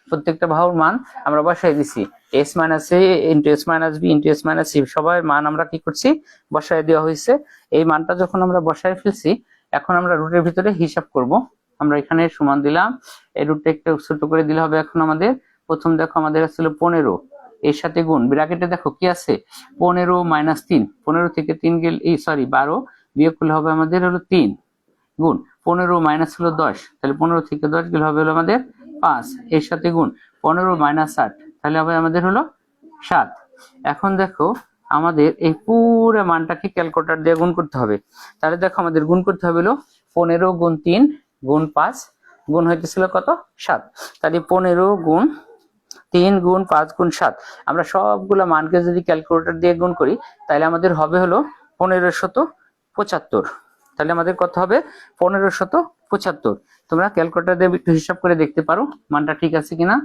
প্রত্যেকটা বাহুর মান আমরা বসাই দিছি, S minus A into S minus B into S minus C, সবাই মান আমরা কি করছি বসাই দেওয়া হয়েছে। এই মানটা যখন আমরা বসাই ফেলছি, এখন আমরা রুটের ভিতরে হিসাব করব। আমরা এখানে সমান দিলাম, এই রুটটা একটু ছোট করে দিলে হবে। এখন আমাদের প্রথম দেখো আমাদের আসলে 15, এর সাথে গুণ, ব্র্যাকেটে দেখো কি আছে 15 মাইনাস 3, 15 থেকে 3 গেলে এই সরি 12 বিয়োগ করলে হবে আমাদের হলো 3, গুণ 15 মাইনাস হলো 10, তাহলে 15 থেকে 10 গেলে হবে হলো আমাদের 5, এর সাথে গুণ 15 মাইনাস 8, তাহলে হবে আমাদের হলো 7। এখন দেখো আমাদের এই পুরো মানটাকে ক্যালকুলেটর দিয়ে গুণ করতে হবে। তাহলে দেখো আমাদের গুণ করতে হবে হলো 15 গুণ 3 গুণ 5 গুণ হইতেছিল কত 7। তাহলে 15 গুণ 3 গুণ 5 গুণ 7, আমরা সবগুলা মানকে যদি ক্যালকুলেটর দিয়ে গুণ করি তাহলে আমাদের হবে হলো 1575। তাহলে আমাদের কত হবে 1575। তোমরা ক্যালকুলেটর দিয়ে একটু হিসাব করে দেখতে পারো মানটা ঠিক আছে কিনা।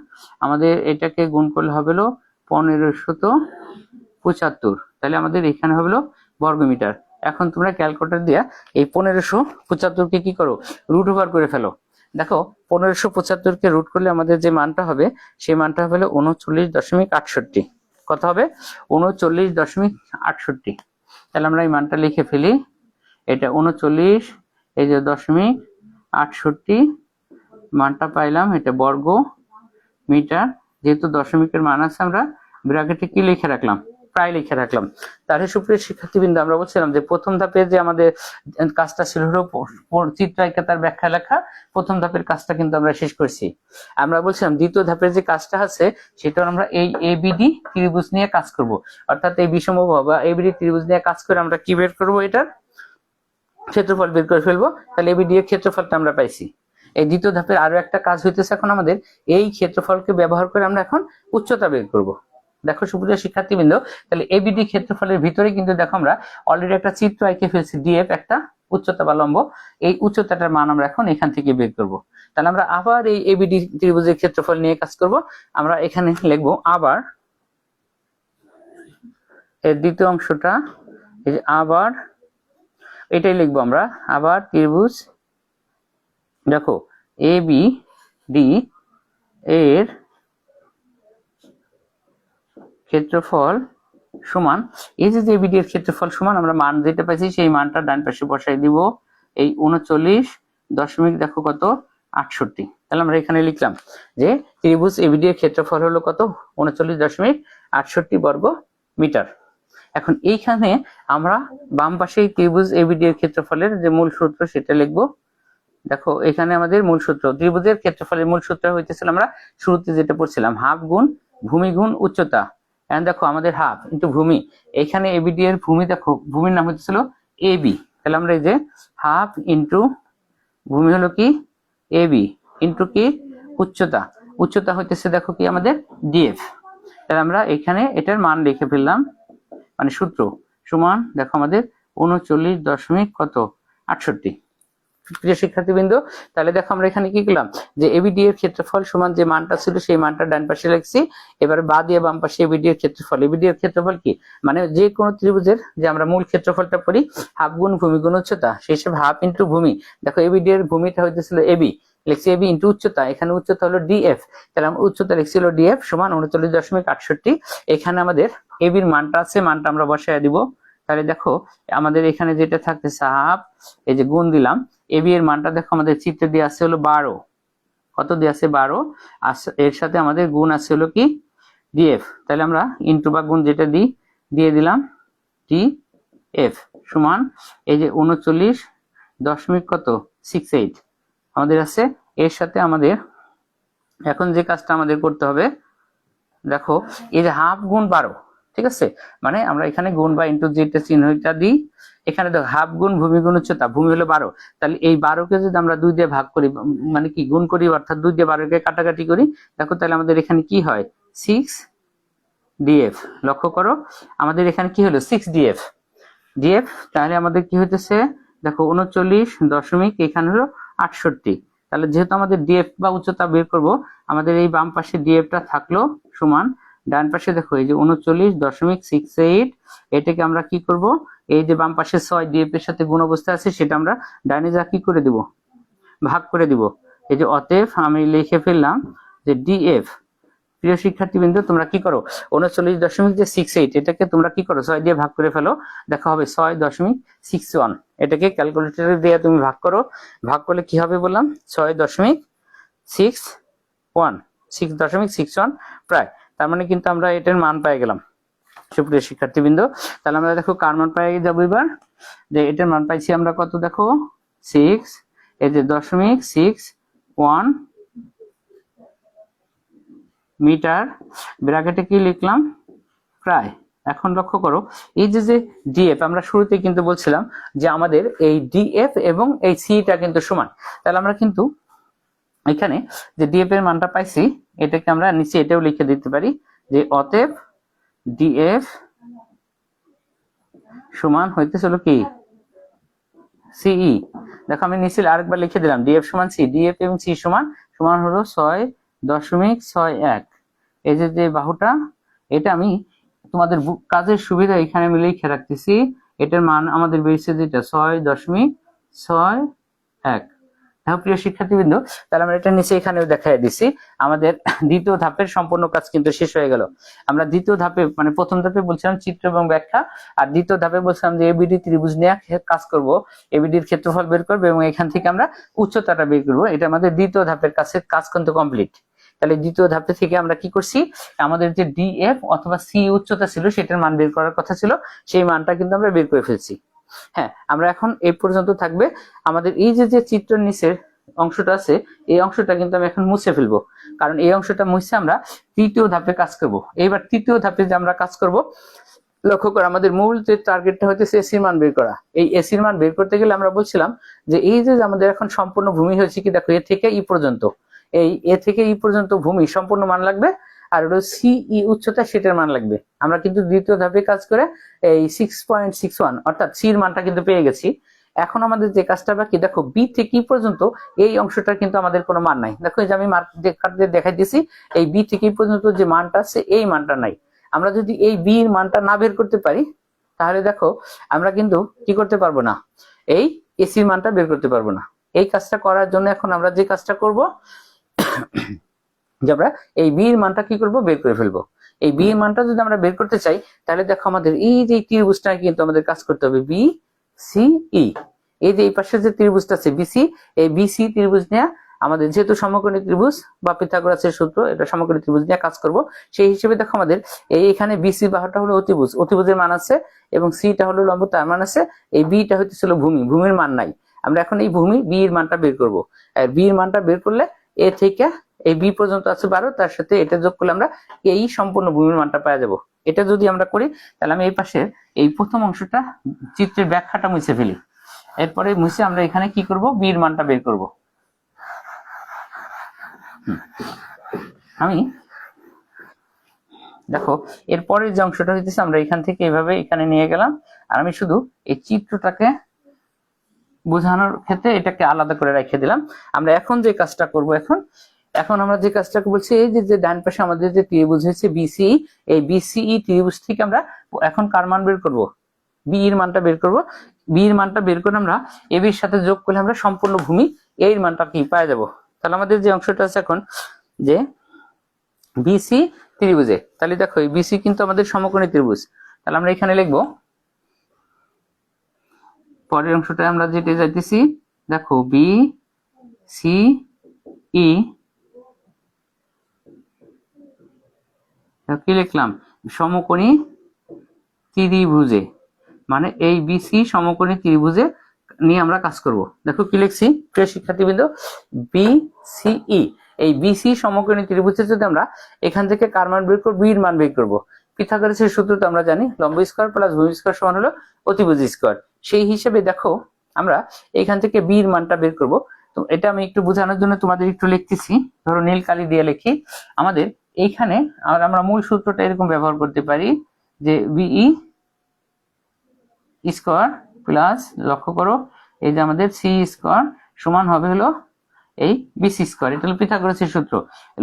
আমাদের এটাকে গুণ করলে হবে হলো 1575, তাহলে আমাদের এখানে হবে হলো বর্গমিটার। এখন তোমরা ক্যালকুলেটর দিয়ে এই 1575কে কি করো রুট ওভার করে ফেলো। দেখো 1575কে রুট করলে আমাদের যে মানটা হবে সেই মানটা হবে 39.68। কত হবে 39.68। তাহলে আমরা এই মানটা লিখে ফেলি, এটা 39 এই যে 0.68 মানটা পাইলাম, এটা বর্গ মিটার। যেহেতু দশমিকের মান আছে আমরা ব্র্যাকেটে কি লিখে রাখলাম প্রায় লিখে রাখলাম। তাহলে সুপ্রিয় শিক্ষার্থীবৃন্দ আমরা বলছিলাম যে প্রথম ধাপে যে আমাদের কাজটা ছিল হলো চিত্র আঁকা তার ব্যাখ্যা লেখা, প্রথম ধাপের কাজটা কিন্তু আমরা শেষ করছি। আমরা বলছিলাম দ্বিতীয় ধাপের যে কাজটা আছে সেটা আমরা এই এবিডি ত্রিভুজ নিয়ে কাজ করব, অর্থাৎ এই বিষমবাহু বা এবিডি ত্রিভুজ নিয়ে কাজ করে আমরা কি বের করব, এটার ক্ষেত্রফল বের করে ফেলবো। তাহলে এবিডি এর ক্ষেত্রফলটা আমরা পাইছি। এই দ্বিতীয় ধাপের আরো একটা কাজ হইতেছে এখন আমাদের এই ক্ষেত্রফলকে ব্যবহার করে আমরা এখন উচ্চতা বের করব। দেখো সুপ্রিয় শিক্ষার্থীবৃন্দ, তাহলে এবিডি ক্ষেত্রফলের ভিতরে কিন্তু দেখো আমরা অলরেডি একটা চিত্র এঁকে ফেলছি, ডিএফ একটা উচ্চতা বা লম্ব। এই উচ্চতাটার মান আমরা এখন এখান থেকে বের করব। তাহলে আমরা আবার এই এবিডি ত্রিভুজের ক্ষেত্রফল নিয়ে কাজ করব। আমরা এখানে লিখবো আবার এর দ্বিতীয় অংশটা, এই যে আবার এটাই লিখবো আমরা, আবার ত্রিভুজ দেখো এ বি ডি এর ক্ষেত্রফল সমান, এই যে এবিডি এর ক্ষেত্রফল সমান আমরা মান যেটা পাইছি সেই মানটা ডান পাশে বসাই দিব, এই 39 দেখো কত 68। তাহলে আমরা এখানে লিখলাম যে ত্রিভুজ এবিডি এর ক্ষেত্রফল হলো কত 39.68 বর্গ মিটার। এখন এইখানে আমরা বাম পাশে ত্রিভুজ এবিডি এর ক্ষেত্রফলের যে মূল সূত্র সেটা লিখবো। দেখো এখানে আমাদের মূল সূত্র ত্রিভুজের ক্ষেত্রফলের মূল সূত্র হইতেছিল আমরা শুরুতে যেটা পড়ছিলাম, হাফ গুণ ভূমি গুণ উচ্চতা। এখন দেখো আমাদের হাফ ইন্টু ভূমি, এখানে এবিডি এর ভূমি দেখো ভূমির নাম হইতেছিল এবি, তাহলে আমরা এই যে হাফ ইন্টু ভূমি হলো কি এবি ইন্টু কি উচ্চতা, উচ্চতা হইতেছে দেখো কি আমাদের ডিএফ। তাহলে আমরা এখানে এটার মান লিখে ফেললাম, মানে সূত্র সমান দেখো আমাদের 39.68। প্রিয় শিক্ষার্থীবৃন্দ, তাহলে দেখো আমরা এখানে কি করলাম যে এবিডি এর ক্ষেত্রফল সমান যে মানটা ছিল সেই মানটা ডান পাশে লিখছি, এবার বাদ দিয়ে বাম পাশে এবিডি এর ক্ষেত্রফল। এবিডি এর ক্ষেত্রফল কি মানে যে কোনো ত্রিভুজের যে আমরা মূল ক্ষেত্রফলটা পড়ি হাফ গুণ ভূমি গুণ উচ্চতা, সেই হিসেবে হাফ ইন্টু ভূমি। দেখো এবিডি এর ভূমিটা হইতেছিল এবি, লিখছি এবি ইন্টু উচ্চতা, এখানে উচ্চতা হলো ডিএফ, তাহলে আমরা উচ্চতা লিখছিল ডিএফ সমান 39.68। এখানে আমাদের এবির মানটা আছে, মানটা আমরা বসায় দিব। তাহলে দেখো আমাদের এখানে যেটা থাকতেছে হাফ, এই যে গুণ দিলাম, এবি এর মানটা দেখো আমাদের চিত্রে দিয়ে আছে হলো 12, কত দিয়ে আছে 12, আর এর সাথে আমাদের গুণ আছে হলো কি ডিএফ, তাহলে আমরা ইনটু বা গুণ যেটা দিই দিয়ে দিলাম ডিএফ সমান এই যে 39.68 আমাদের আছে। এর সাথে আমাদের এখন যে কাজটা আমাদের করতে হবে, দেখো এই যে হাফ গুণ 12, ঠিক আছে, মানে আমরা এখানে গুণ বা ইনটু যেটা চিহ্নটা দিই, এখানে দেখো হাফ গুণ ভূমি গুণ উচ্চতা, ভূমি হলো 12, তাহলে এই 12কে যদি আমরা 2 দিয়ে ভাগ করি, মানে কি গুণ করি, অর্থাৎ 2 দিয়ে 12কে কাটাকাটি করি, দেখো তাহলে আমাদের এখানে কি হয় 6 ডিএফ। লক্ষ্য করো আমাদের এখানে কি হলো 6 ডিএফ ডিএফ, তাহলে আমাদের কি হইতেছে দেখো 39 এখানে হলো 68। তাহলে যেহেতু আমাদের ডিএফ বা উচ্চতা বের করব, আমাদের এই বাম পাশে ডিএফটা থাকলো সমান ডান পাশে দেখো এই যে 39.68, এটাকে আমরা কি করব, এই যে বাম পাশে 6 ডিএফ এর সাথে গুণ অবস্থা আছে সেটা আমরা ডানে যা কি করে দিব ভাগ করে দিব। এই যে অতএব আমি লিখে ফেললাম যে ডিএফ। প্রিয় শিক্ষার্থীবৃন্দ তোমরা কি করো 39.68 এটাকে তোমরা কি করো 6 দিয়ে ভাগ করে ফেলো, দেখা হবে 6.61, এটাকে ক্যালকুলেটরে দিয়ে তুমি ভাগ করো, ভাগ করলে কি হবে বললাম 6.61 প্রায়, তার মানে কিন্তু আমরা এটার মান পেয়ে গেলাম। সুপ্রিয় শিক্ষার্থীবৃন্দ তাহলে আমরা দেখো কার মান পেয়ে যাবো এবার, যে এটার মান পাইছি আমরা কত দেখো 6, এই যে 0.61 মিটার, ব্র্যাকেটে কি লিখলাম প্রায়। এখন লক্ষ্য করো এই যে ডিএফ আমরা শুরুতে কিন্তু বলছিলাম যে আমাদের এই ডিএফ এবং এই সিটা কিন্তু সমান, তাহলে আমরা কিন্তু এখানে যে ডিএফ এর মানটা পাইছি এটাকে আমরা নিচে এটাও লিখে দিতে পারি যে অতএব ডিএফ সমান হইতেছিল কি সিই। দেখো আমি নিচে আরেকবার লিখে দিলাম ডিএফ সমান সি, ডিএফ এবং সি সমান সমান হলো 6.61। এই যে বাহুটা এটা আমি তোমাদের কাজের সুবিধা এখানে আমি লিখে রাখতেছি, এটার মান আমাদের বেরিয়েছে যেটা 6.61। হ্যাঁ প্রিয় শিক্ষার্থীবৃন্দ তাহলে আমরা এটা নিচে এখানেও দেখাই দিছি, আমাদের দ্বিতীয় ধাপের সম্পূর্ণ কাজ কিন্তু শেষ হয়ে গেল। আমরা দ্বিতীয় ধাপে মানে প্রথম ধাপে বলছিলাম চিত্র এবং ব্যাখ্যা, আর দ্বিতীয় ধাপে বলছিলাম যে এবিডি ত্রিভুজ নিয়ে কাজ করব, এবিডির ক্ষেত্রফল বের করবো এবং এখান থেকে আমরা উচ্চতাটা বের করবো। এটা আমাদের দ্বিতীয় ধাপের কাজ কিন্তু কমপ্লিট। তাহলে দ্বিতীয় ধাপে থেকে আমরা কি করছি, আমাদের যে ডিএফ অথবা সি উচ্চতা ছিল সেটার মান বের করার কথা ছিল, সেই মানটা কিন্তু আমরা বের করে ফেলছি। হ্যাঁ আমরা এখন এই পর্যন্ত থাকবে, আমাদের এই যে চিত্রের নিচের অংশটা আছে এই অংশটা কিন্তু আমি এখন মুছে ফেলবো, কারণ এই অংশটা মুছে আমরা তৃতীয় ধাপে কাজ করব। এইবার তৃতীয় ধাপে যে আমরা কাজ করব, লক্ষ্য করো আমাদের মূল যে টার্গেটটা হইতেছে এসির মান বের করা। এই এসির মান বের করতে গেলে আমরা বলছিলাম যে এই যে আমাদের এখন সম্পূর্ণ ভূমি হয়েছে কি দেখো এ থেকে ই পর্যন্ত, এই এ থেকে ই পর্যন্ত ভূমি সম্পূর্ণ মান লাগবে, আর হলো সিই উচ্চতা সেটার মান লাগবে। আমরা কিন্তু দ্বিতীয় ধাপে কাজ করে এই 6.61 অর্থাৎ সির মানটা কিন্তু পেয়ে গেছি। এখন আমাদের যে কাজটা বাকি দেখো বি থেকে ই পর্যন্ত এই অংশটা কিন্তু আমাদের কোনো মান নাই, দেখো এই যে আমি মার্ক দেখাই দিছি এই বি থেকে ই পর্যন্ত যে মানটা আছে এই মানটা নাই। আমরা যদি এই বি এর মানটা না বের করতে পারি তাহলে দেখো আমরা কিন্তু কি করতে পারবো না, এই এসির মানটা বের করতে পারবো না। এই কাজটা করার জন্য এখন আমরা যে কাজটা করব যে আমরা এই বি এর মানটা কি করব বের করে ফেলবো। এই বি এর মানটা যদি আমরা বের করতে চাই তাহলে দেখো আমাদের এই যে ত্রিভুজটা কিন্তু আমাদের কাজ করতে হবে বি সি ই, এই যে এই পাশে যে ত্রিভুজটা আছে বিসি, এই বিসি ত্রিভুজ নিয়ে আমাদের যেহেতু সমকোণী ত্রিভুজ বা পিথাগোরাসের সূত্র এটা সমকোণী ত্রিভুজ নিয়ে কাজ করব, সেই হিসেবে দেখো আমাদের এখানে বিসি বাহুটা হলো অতিভুজ, অতিভুজের মান আছে এবং সিটা হলো লম্ব তার মান আছে, এই বিটা হইতেছিল ভূমি, ভূমির মান নাই। আমরা এখন এই ভূমি বি এর মানটা বের করব, আর বি এর মানটা বের করলে এ থেকে এই বি পর্যন্ত আছে 12, তার সাথে এটা যোগ করলে আমরা এই সম্পূর্ণ ভূমির মানটা পাওয়া যাব। এটা যদি আমরা করি তাহলে আমি এই পাশে এই প্রথম অংশটা চিত্রের ব্যাখ্যাটা মুছে ফেলি, এরপরে মুছে আমরা এখানে কি করব বি এর মানটা বের করব। আমি দেখো এরপরের যে অংশটা হইতেছে আমরা এখান থেকে এইভাবে এখানে নিয়ে গেলাম, আর আমি শুধু এই চিত্রটাকে বোঝানোর ক্ষেত্রে এটাকে আলাদা করে রেখে দিলাম। আমরা এখন যে কাজটা করব এখন আমরা যে কাজটাকে বলছি এই যে ডান পাশে আমাদের যে ত্রিভুজ হয়েছে বিসিই, এই বিসিই ত্রিভুজ থেকে আমরা এখন কার মান বের করব, বি এর মানটা বের করব। বি এর মানটা বের করে আমরা এ বির সাথে যোগ করলে আমরা সম্পূর্ণ ভূমি এর মানটা কি পাওয়া যাব। তাহলে আমাদের যে অংশটা আছে এখন যে বিসি ত্রিভুজে, তাহলে দেখো এই বিসি কিন্তু আমাদের সমকোণী ত্রিভুজ, তাহলে আমরা এখানে লিখবো পরের অংশটা আমরা যেটা যাইতেছি দেখো বি সি ই কি লিখলাম, সমকোণী ত্রিভুজে, মানে এই বিসি সমকোণী ত্রিভুজে নিয়ে আমরা কাজ করব। দেখো কি লিখছি প্রিয় শিক্ষার্থীবৃন্দ, বিসিই, এই বিসি সমকোণী ত্রিভুজে যদি আমরা এখান থেকে কার মান বের করব, বির মান বের করব। পিথাগোরাসের সূত্র তো আমরা জানি, লম্ব স্কয়ার প্লাস ভূমি স্কয়ার সমান হলো অতিভুজ স্কয়ার। সেই হিসেবে দেখো আমরা এখান থেকে বির মানটা বের করব। তো এটা আমি একটু বোঝানোর জন্য তোমাদের একটু লিখতেছি, ধরো নীল কালি দিয়ে লিখি। আমাদের এইখানে আমরা মূল সূত্রটা এরকম ব্যবহার করতে পারি যে বিই স্কয়ার প্লাস, লক্ষ্য করো এই যে আমাদের সি স্কয়ার সমান হবে হলো এই বিসি স্কয়ার। এটা হলো পিথাগোরাসের সূত্র,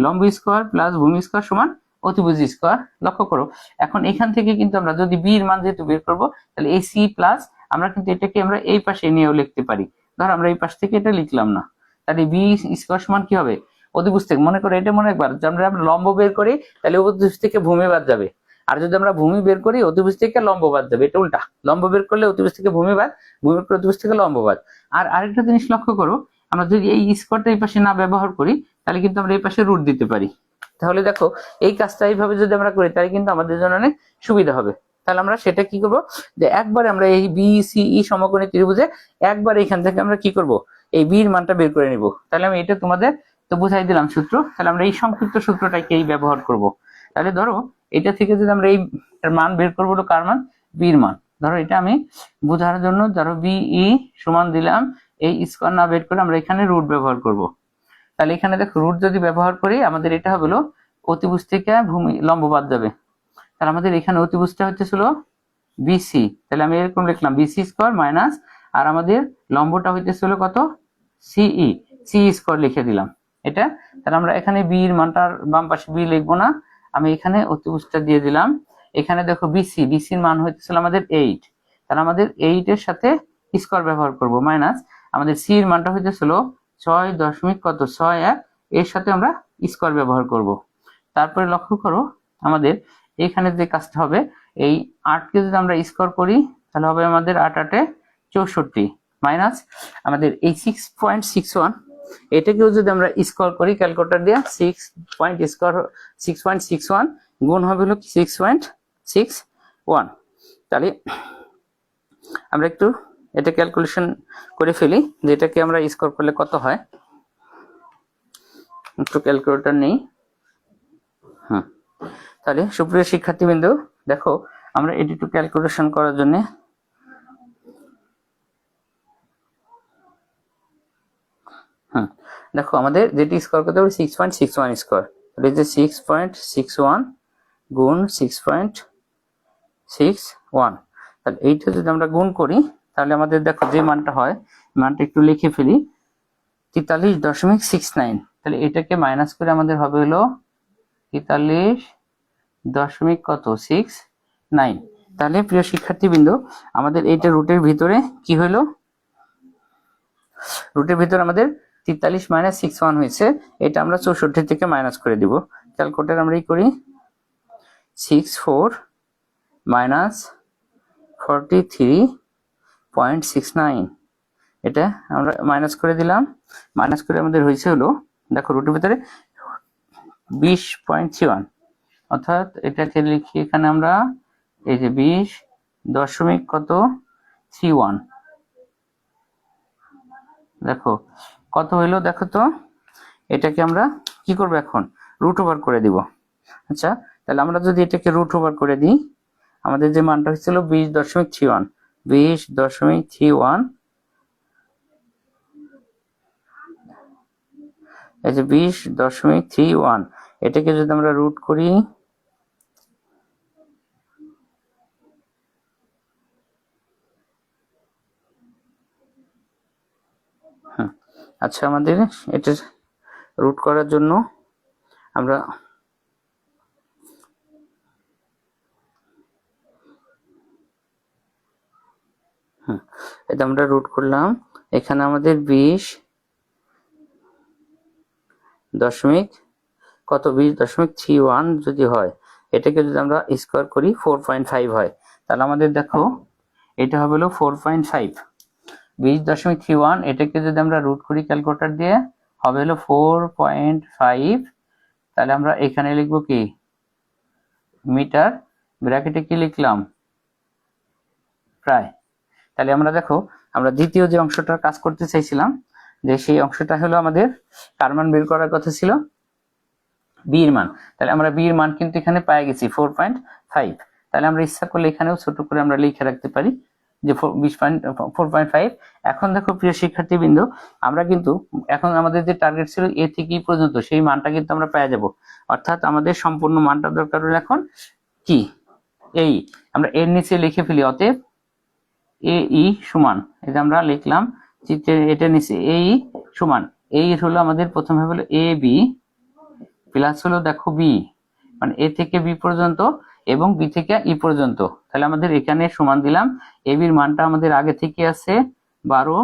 লম্ব স্কয়ার প্লাস ভূমি স্কয়ার সমান অতিভুজ স্কয়ার। লক্ষ্য করো এখন এখান থেকে কিন্তু আমরা যদি বি এর মান যেহেতু বের করব, তাহলে এই সি প্লাস আমরা কিন্তু এটাকে আমরা এই পাশে নিয়েও লিখতে পারি। ধর আমরা এই পাশ থেকে এটা লিখলাম না, তাহলে বি স্কয়ার সমান কি হবে, অতিভুজ থেকে, মনে করো এটা মনে একবার আমরা লম্ব বের করি তাহলে অতিভুজ থেকে ভূমি বাদ যাবে, আর যদি আমরা ভূমি বের করি অতিভুজ থেকে লম্ব বাদ যাবে, এটা উল্টা, লম্ব বের করলে অতিভুজ থেকে ভূমি বাদ, ভূমি বের করলে অতিভুজ থেকে লম্ব বাদ। আর আরেকটা জিনিস লক্ষ্য করো, আমরা যদি এই স্কয়ারটা এই পাশে না ব্যবহার করি তাহলে কিন্তু আমরা এই পাশে রুট দিতে পারি। তাহলে দেখো এই কাজটা এইভাবে যদি আমরা করি তাহলে কিন্তু আমাদের জন্য অনেক সুবিধা হবে। তাহলে আমরা সেটা কি করব, যে একবার আমরা এই বিসিই সমকোণী ত্রিভুজে একবার এখান থেকে আমরা কি করব, এই বির মানটা বের করে নিব। তাহলে আমি এটা তোমাদের তো বুঝাই দিলাম সূত্র, তাহলে আমরা এই সংক্ষিপ্ত সূত্রটাকেই ব্যবহার করব। তাহলে ধরো এটা থেকে যদি আমরা এই মান বের করবো, কার মান, বির মান। ধরো এটা আমি বোঝানোর জন্য ধরো বিই সমান দিলাম, এই স্কয়ার না বের করে আমরা এখানে রুট ব্যবহার করব। তাহলে এখানে দেখো রুট যদি ব্যবহার করি আমাদের এটা হলো অতিভুজ থেকে ভূমি লম্ব বাদ যাবে, তাহলে আমাদের এখানে অতিভুজটা হচ্ছিল বিসি, তাহলে আমি এরকম লিখলাম বিসি স্কয়ার মাইনাস, আর আমাদের লম্বটা হইতেছিল কত, সিই, সি স্কয়ার লিখে দিলাম এটা। তাহলে আমরা এখানে বি এর মানটার বাম পাশে বি লিখবো না, আমি এখানে অতিভুজটা দিয়ে দিলাম। এখানে দেখো বিসি, বিসির মান হইতেছিল আমাদের 8, তাহলে আমাদের 8 এর সাথে স্কয়ার ব্যবহার করব, মাইনাস আমাদের সি এর মানটা হইতেছিল 6.6 এর সাথে আমরা স্কয়ার ব্যবহার করব। তারপরে লক্ষ্য করো আমাদের এখানে যে কাজটা হবে, এই 8 কে যদি আমরা স্কয়ার করি তাহলে হবে আমাদের 8 8 64, মাইনাস আমাদের এই 6.61, এটাকেও যদি আমরা স্কয়ার করি ক্যালকুলেটর দিয়ে, 6.61 গুণ হবে হলো 6.61। তাহলে আমরা একটু এটা ক্যালকুলেশন করে ফেলি যে এটাকে আমরা স্কয়ার করলে কত হয়, একটু ক্যালকুলেটর নেই। তাহলে সুপ্রিয় শিক্ষার্থীবৃন্দ দেখো আমরা এটি একটু ক্যালকুলেশন করার জন্য দেখো আমাদের যেটি স্কয়ার করতে হবে 6.61 স্কয়ার, তাহলে যে 6.61 গুণ 6.61, তাহলে এইটা যদি আমরা গুণ করি তাহলে আমাদের দেখো যে মানটা হয়, মানটা একটু লিখে ফেলি 43.69, তাহলে এটাকে মাইনাস করে আমাদের হবে হলো 43.69। তাহলে প্রিয় শিক্ষার্থীবৃন্দ আমাদের এইটা রুটের ভিতরে কি হলো, রুটের ভিতরে আমাদের 43 - 61 হয়েছে, এটা আমরা 64 থেকে মাইনাস করে দিব। ক্যালকুলেটর আমরা করি 64 - 43.69, এটা আমরা মাইনাস করে দিলাম। মাইনাস করে আমাদের হয়েছে হলো দেখো রুটের ভিতরে 20.31, অর্থাৎ এটাকে লিখি এখানে আমরা এই যে 20.31 দেখো কত হইলো, দেখো তো এটাকে আমরা কি করব, এখন রুট ওভার করে দিব। আচ্ছা তাহলে আমরা যদি এটাকে রুট ওভার করে দিই আমাদের যে মানটা হচ্ছিল 20.31, 20.31, এই যে 20.31, এটাকে যদি আমরা রুট করি আচ্ছা আমাদের এটা রুট করার জন্য আমরা এটা আমরা রুট করলাম, এখানে আমাদের 20.31 যদি হয়, এটাকে যদি আমরা স্কয়ার করি 4.5 হয়, তাহলে আমাদের দেখো এটা হবে হলো 4.5। 20.31 এটাকে যদি আমরা রুট করি ক্যালকুলেটর দিয়ে হবে হলো 4.5, তাহলে আমরা এখানে লিখবো কি মিটার, ব্র্যাকেটে কি লিখলাম, প্রায়। তাহলে আমরা দেখো, আমরা দ্বিতীয় যে অংশটার কাজ করতে চাইছিলাম, যে সেই অংশটা হলো আমাদের কার মান বের করার কথা ছিল, বি এর মান। তাহলে আমরা বি এর মান কিন্তু এখানে পেয়ে গেছি 4.5। তাহলে আমরা ইচ্ছা করলে এখানেও ছোট করে আমরা লিখে রাখতে পারি যে 4.5। এখন দেখো প্রিয় শিক্ষার্থীবৃন্দ, আমরা কিন্তু এখন আমাদের যে টার্গেট ছিল এ থেকে ই পর্যন্ত, সেই মানটা কিন্তু আমরা পেয়ে যাব। অর্থাৎ আমাদের সম্পূর্ণ মানটা দরকার হলো এখন কি, এই আমরা এর নিচে লিখে ফেলি, অতএব এ ই সমান, এটা আমরা লিখলাম চিত্রের এটা নিচে এ ই সমান, এই হলো আমাদের প্রথমে হলো এ বি প্লাস হলো দেখো বি, মানে এ থেকে বি পর্যন্ত এবং বি থেকে ই পর্যন্ত। তাহলে আমাদের এখানে সমান দিলাম, এ বির মানটা আমাদের আগে থেকে আছে 12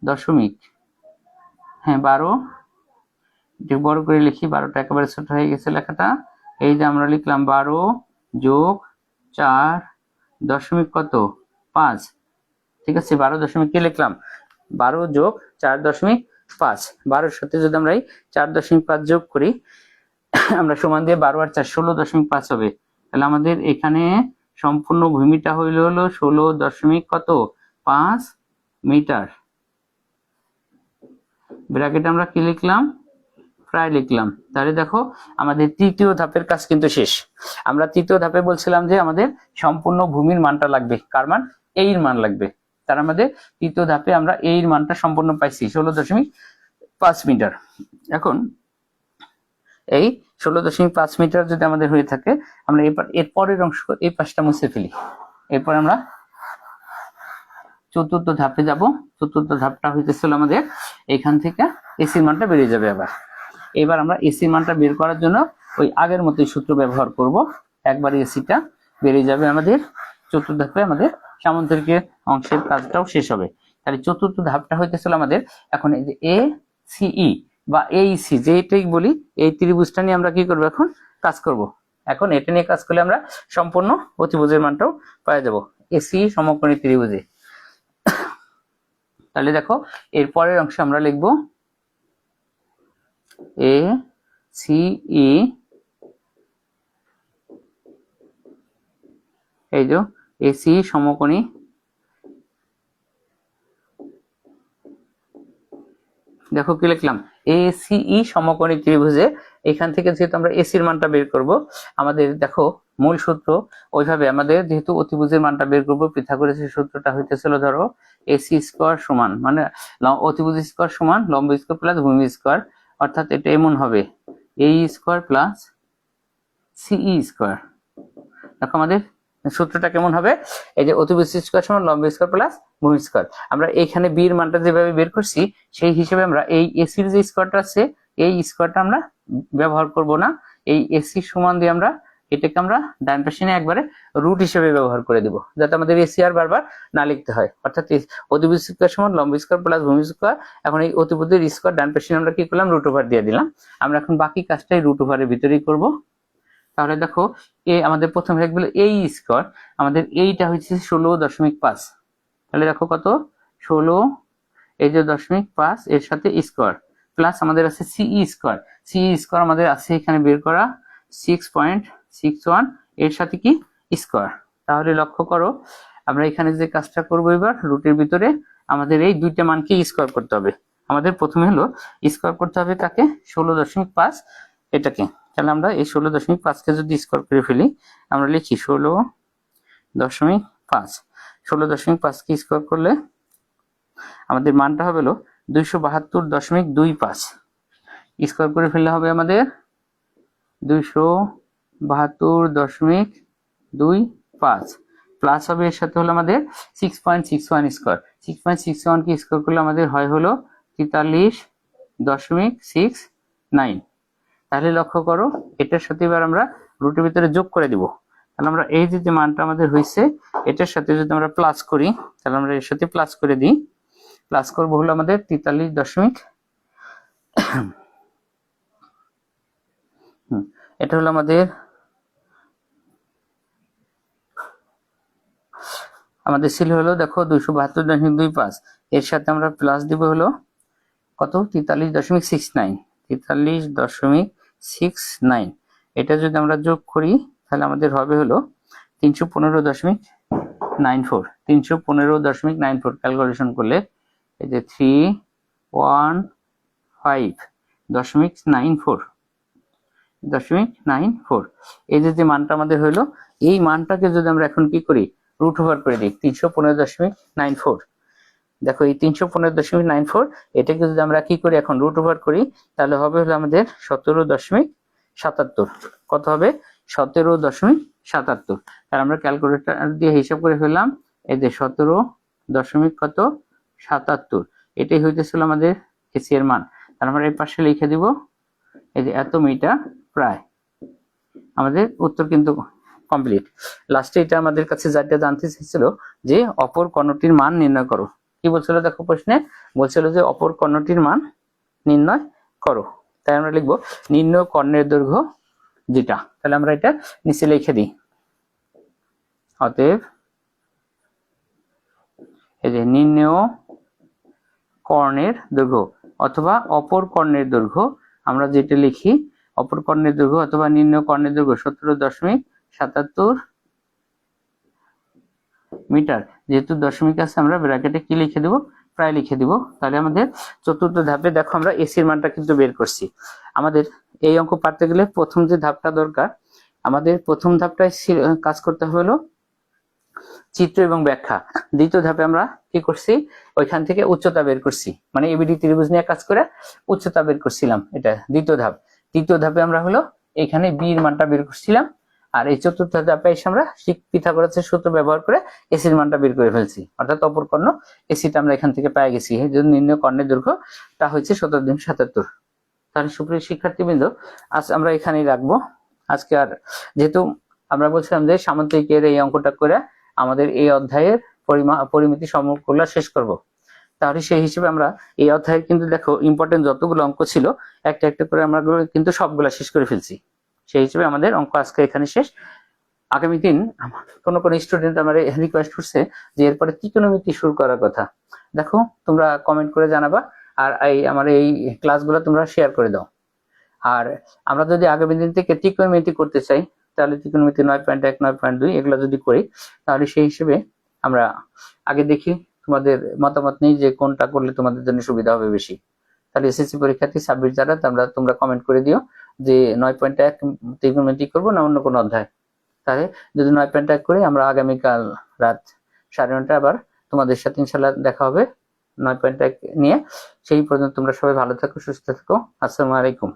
দশমিক, হ্যাঁ 12, বড় করে লিখি, 12টা একেবারে ছোট হয়ে গেছে লেখাটা। এই যে আমরা লিখলাম 12 যোগ 4 দশমিক কত 5, ঠিক আছে, 12 দশমিক কি লিখলাম, 12 যোগ 4.5, 12-এর সাথে যদি আমরা এই 4.5 যোগ করি, আমরা সমান দিয়ে 12 আর 4 16.5 হবে। তাহলে আমাদের এখানে সম্পূর্ণ ভূমিটা হইল হলো 16.5 মিটার। ব্র্যাকেটে আমরা কি লিখলাম, প্রায় লিখলাম। তাহলে দেখো আমাদের তৃতীয় ধাপের কাজ কিন্তু শেষ। আমরা তৃতীয় ধাপে বলছিলাম যে আমাদের সম্পূর্ণ ভূমির মানটা লাগবে, কার মান, এ এর মান লাগবে। তার আমাদের তৃতীয় ধাপে আমরা এ এর মানটা সম্পূর্ণ পাইছি 16.5 মিটার। এখন এই 16.5 মিটার যদি আমাদের হয়ে থাকে, আমরা এর পরের অংশ এই পাশটা মুছে ফেলি। এরপর আমরা চতুর্থ ধাপে যাব। চতুর্থ ধাপটা হইতেছিল আমাদের এখান থেকে এসির মানটা বেরিয়ে যাবে। এবার আমরা এসির মানটা বের করার জন্য ওই আগের মতোই সূত্র ব্যবহার করব, একবার এসিটা বেরিয়ে যাবে আমাদের। চতুর্থ ধাপে আমাদের সামান্তরিকের অংশের কাজটাও শেষ হবে। তাহলে চতুর্থ ধাপটা হইতেছিল আমাদের এখন এই যে এ সিই বা এইসি যেটাই বলি, এই ত্রিভুজটা নিয়ে আমরা কি করব, এখন কাজ করব। এখন এটা নিয়ে কাজ করলে আমরা সম্পূর্ণ অতিভুজের মানটাও পেয়ে যাব এসি সমকোণী ত্রিভুজে। তাহলে দেখো এর পরের অংশে আমরা লিখব এ সি ই, এই যে এসি সমকোণী, দেখো কি লিখলাম, এসিই সমকোণী ত্রিভুজে। এখান থেকে যেহেতু আমরা এসির মানটা বের করব, আমাদের দেখো মূল সূত্র ওইভাবে আমাদের যেহেতু অতিভুজের মানটা বের করব, পিথাগোরাসের সূত্রটা হইতেছিল ধরো এসি স্কয়ার সমান, মানে অতিভুজ স্কয়ার সমান লম্ব স্কয়ার প্লাস ভূমি স্কয়ার, অর্থাৎ এটা এমন হবে এ স্কয়ার প্লাস সিই স্কয়ার। দেখো আমাদের সূত্রটা কেমন হবে, এই যে অতিভুজ স্কয়ার সমান লম্ব স্কয়ার প্লাস ভূমি স্কয়ার। আমরা এখানে বি এর মানটা যেভাবে বের করছি সেই হিসেবে আমরা এই এসির যে স্কয়ারটা আছে এই স্কয়ারটা আমরা ব্যবহার করব না, এই এসি সমান দিয়ে আমরা এটাকে আমরা ডান পাশে নিয়ে একবারে রুট হিসেবে ব্যবহার করে দিব, যাতে আমাদের এসি আর বারবার না লিখতে হয়। অর্থাৎ অতিভুজ স্কয়ার সমান লম্ব স্কয়ার প্লাস ভূমি স্কয়ার, এখন এই অতিভুজের স্কয়ার ডান পাশে আমরা কি করলাম, রুট ওভার দিয়ে দিলাম। আমরা এখন বাকি কাজটাই রুট ওভারের ভিতরেই করব। তাহলে দেখো এ আমাদের প্রথমে লিখবো এই স্কয়ার, আমাদের এইটা হচ্ছে 16.5। তাহলে দেখো কত 16, এই যে 0.5 এর সাথে স্কয়ার প্লাস আমাদের আছে সিই স্কয়ার। সিই স্কয়ার আমাদের আছে এখানে বের করা 6.61 এর সাথে কি স্কয়ার। তাহলে লক্ষ্য করো আমরা এখানে যে কাজটা করব, এবার রুটের ভিতরে আমাদের এই দুইটা মানকে স্কয়ার করতে হবে। আমাদের প্রথমে হলো স্কয়ার করতে হবে কাকে, 16.5 এটাকে। তাহলে আমরা এই 16.5 কে যদি স্কয়ার করে ফেলি, আমরা লিখি 16.5, 16.5 কে স্কয়ার করলে আমাদের মানটা হবে হলো 272.25। স্কয়ার করে ফেললে হবে আমাদের 272.25 প্লাস হবে এর সাথে হলো আমাদের 6.61 স্কয়ার। 6.61 কে স্কয়ার করলে আমাদের হয় হলো 43.69। তাহলে লক্ষ্য করো এটার সাথে এবার আমরা রুটের ভিতরে যোগ করে দিব। তাহলে আমরা এই যে মানটা আমাদের হয়েছে এটার সাথে যদি আমরা প্লাস করি, তাহলে আমরা এর সাথে প্লাস করে দিই, প্লাস করবো হলো আমাদের 43. এটা হলো আমাদের ছিল হলো দেখো 272.25, এর সাথে আমরা প্লাস দিব হলো কত 43.69, 43.69। এটা যদি আমরা যোগ করি তাহলে আমাদের হবে হলো 315.94, 315.94 ক্যালকুলেশন করলে এই যে 315.94 এই যে মানটা আমাদের হলো, এই মানটাকে যদি আমরা এখন কি করি, রুট ওভার করে দিই 315.94। দেখো এই 315.94 এটাকে যদি আমরা কি করি এখন রুট ওভার করি, তাহলে হবে হলো আমাদের 17.77। কত হবে? 17.77। আর আমরা ক্যালকুলেটর দিয়ে হিসাব করে ফেললাম, এই যে 17.77, এটাই হইতেছিল আমাদের এসি এর মান। আর আমরা এই পাশে লিখে দিব এই যে এত মিটার প্রায়। আমাদের উত্তর কিন্তু কমপ্লিট। লাস্টে এটা আমাদের কাছে যেটা জানতে চেয়েছিল যে অপর কর্ণটির মান নির্ণয় করো। কি বলছিল দেখো প্রশ্নে, বলছিল যে অপর কর্ণটির মান নির্ণয় করো। তাই আমরা লিখবো নির্ণয় কর্ণের দৈর্ঘ্য যেটা। তাহলে আমরা এটা নিচে লিখে দিই, অতএব এই যে নির্ণয় কর্ণের দৈর্ঘ্য অথবা অপর কর্ণের দৈর্ঘ্য, আমরা যেটা লিখি অপর কর্ণের দৈর্ঘ্য অথবা নির্ণয় কর্ণের দৈর্ঘ্য 17.77 মিটার। যেহেতু দশমিক আছে আমরা ব্র্যাকেটে কি লিখে দেব, প্রায় লিখে দিব। তাহলে আমাদের চতুর্থ ধাপে দেখো আমরা এসির মানটা কিন্তু বের করছি। আমাদের এই অঙ্ক পারতে গেলে প্রথম যে ধাপটা দরকার, আমাদের প্রথম ধাপটায় কাজ করতে হলো চিত্র এবং ব্যাখ্যা। দ্বিতীয় ধাপে আমরা কি করছি, ওইখান থেকে উচ্চতা বের করছি, মানে এবিডি ত্রিভুজ নিয়ে কাজ করে উচ্চতা বের করছিলাম, এটা দ্বিতীয় ধাপ। তৃতীয় ধাপে আমরা হলো এখানে বি এর মানটা বের করছিলাম। আর এই চতুর্থ ধাপে এসে আমরা পিথাগোরাসের সূত্র ব্যবহার করে এসির মানটা বের করে ফেলছি, অর্থাৎ অপর কর্ণ এসিটা আমরা এখান থেকে পেয়ে গেছি। এই জন্য নির্ণয় কর্ণের দৈর্ঘ্যটা হচ্ছে 17.77। তাহলে সুপ্রিয় শিক্ষার্থীবৃন্দ, আজ আমরা এখানেই রাখবো আজকে। আর যেহেতু আমরা বলছিলাম যে সামুদ্রিকের এই অঙ্কটা করে আমাদের এই অধ্যায়ের পরিমিতি সমকলন শেষ করব, তাহলে সেই হিসেবে আমরা এই অধ্যায়ে কিন্তু দেখো ইম্পর্টেন্ট যতগুলো অঙ্ক ছিল একটা একটা করে আমরা কিন্তু সবগুলা শেষ করে ফেলছি। সেই হিসেবে আমাদের অঙ্ক আজকে এখানে শেষ। আগামী দিন কোনো স্টুডেন্ট আমার রিকোয়েস্ট করছে যে এরপরে ত্রিকোণমিতি শুরু করার কথা। দেখো তোমরা কমেন্ট করে জানাবা, আর আমার এই ক্লাসগুলো তোমরা শেয়ার করে দাও। আর আমরা যদি আগামী দিন থেকে ত্রিকোণমিতি করতে চাই, তাহলে ত্রিকোণমিতি 9.1 9.2 এগুলো যদি করি, তাহলে সেই হিসেবে আমরা আগে দেখি তোমাদের মতামত নেই যে কোনটা করলে তোমাদের জন্য সুবিধা হবে বেশি। তাহলে এসএসসি পরীক্ষার্থী 26 যারা, তোমরা কমেন্ট করে দিও যে 9.1 ত্রিকোণমিতি করবো না অন্য কোনো অধ্যায়। তাহলে যদি 9.1 করি, আমরা আগামীকাল রাত 9:30 আবার তোমাদের সাথে ইনশাল্লাহ দেখা হবে 9.1 নিয়ে। সেই পর্যন্ত তোমরা সবাই ভালো থাকো, সুস্থ থাকো। আসসালামু আলাইকুম।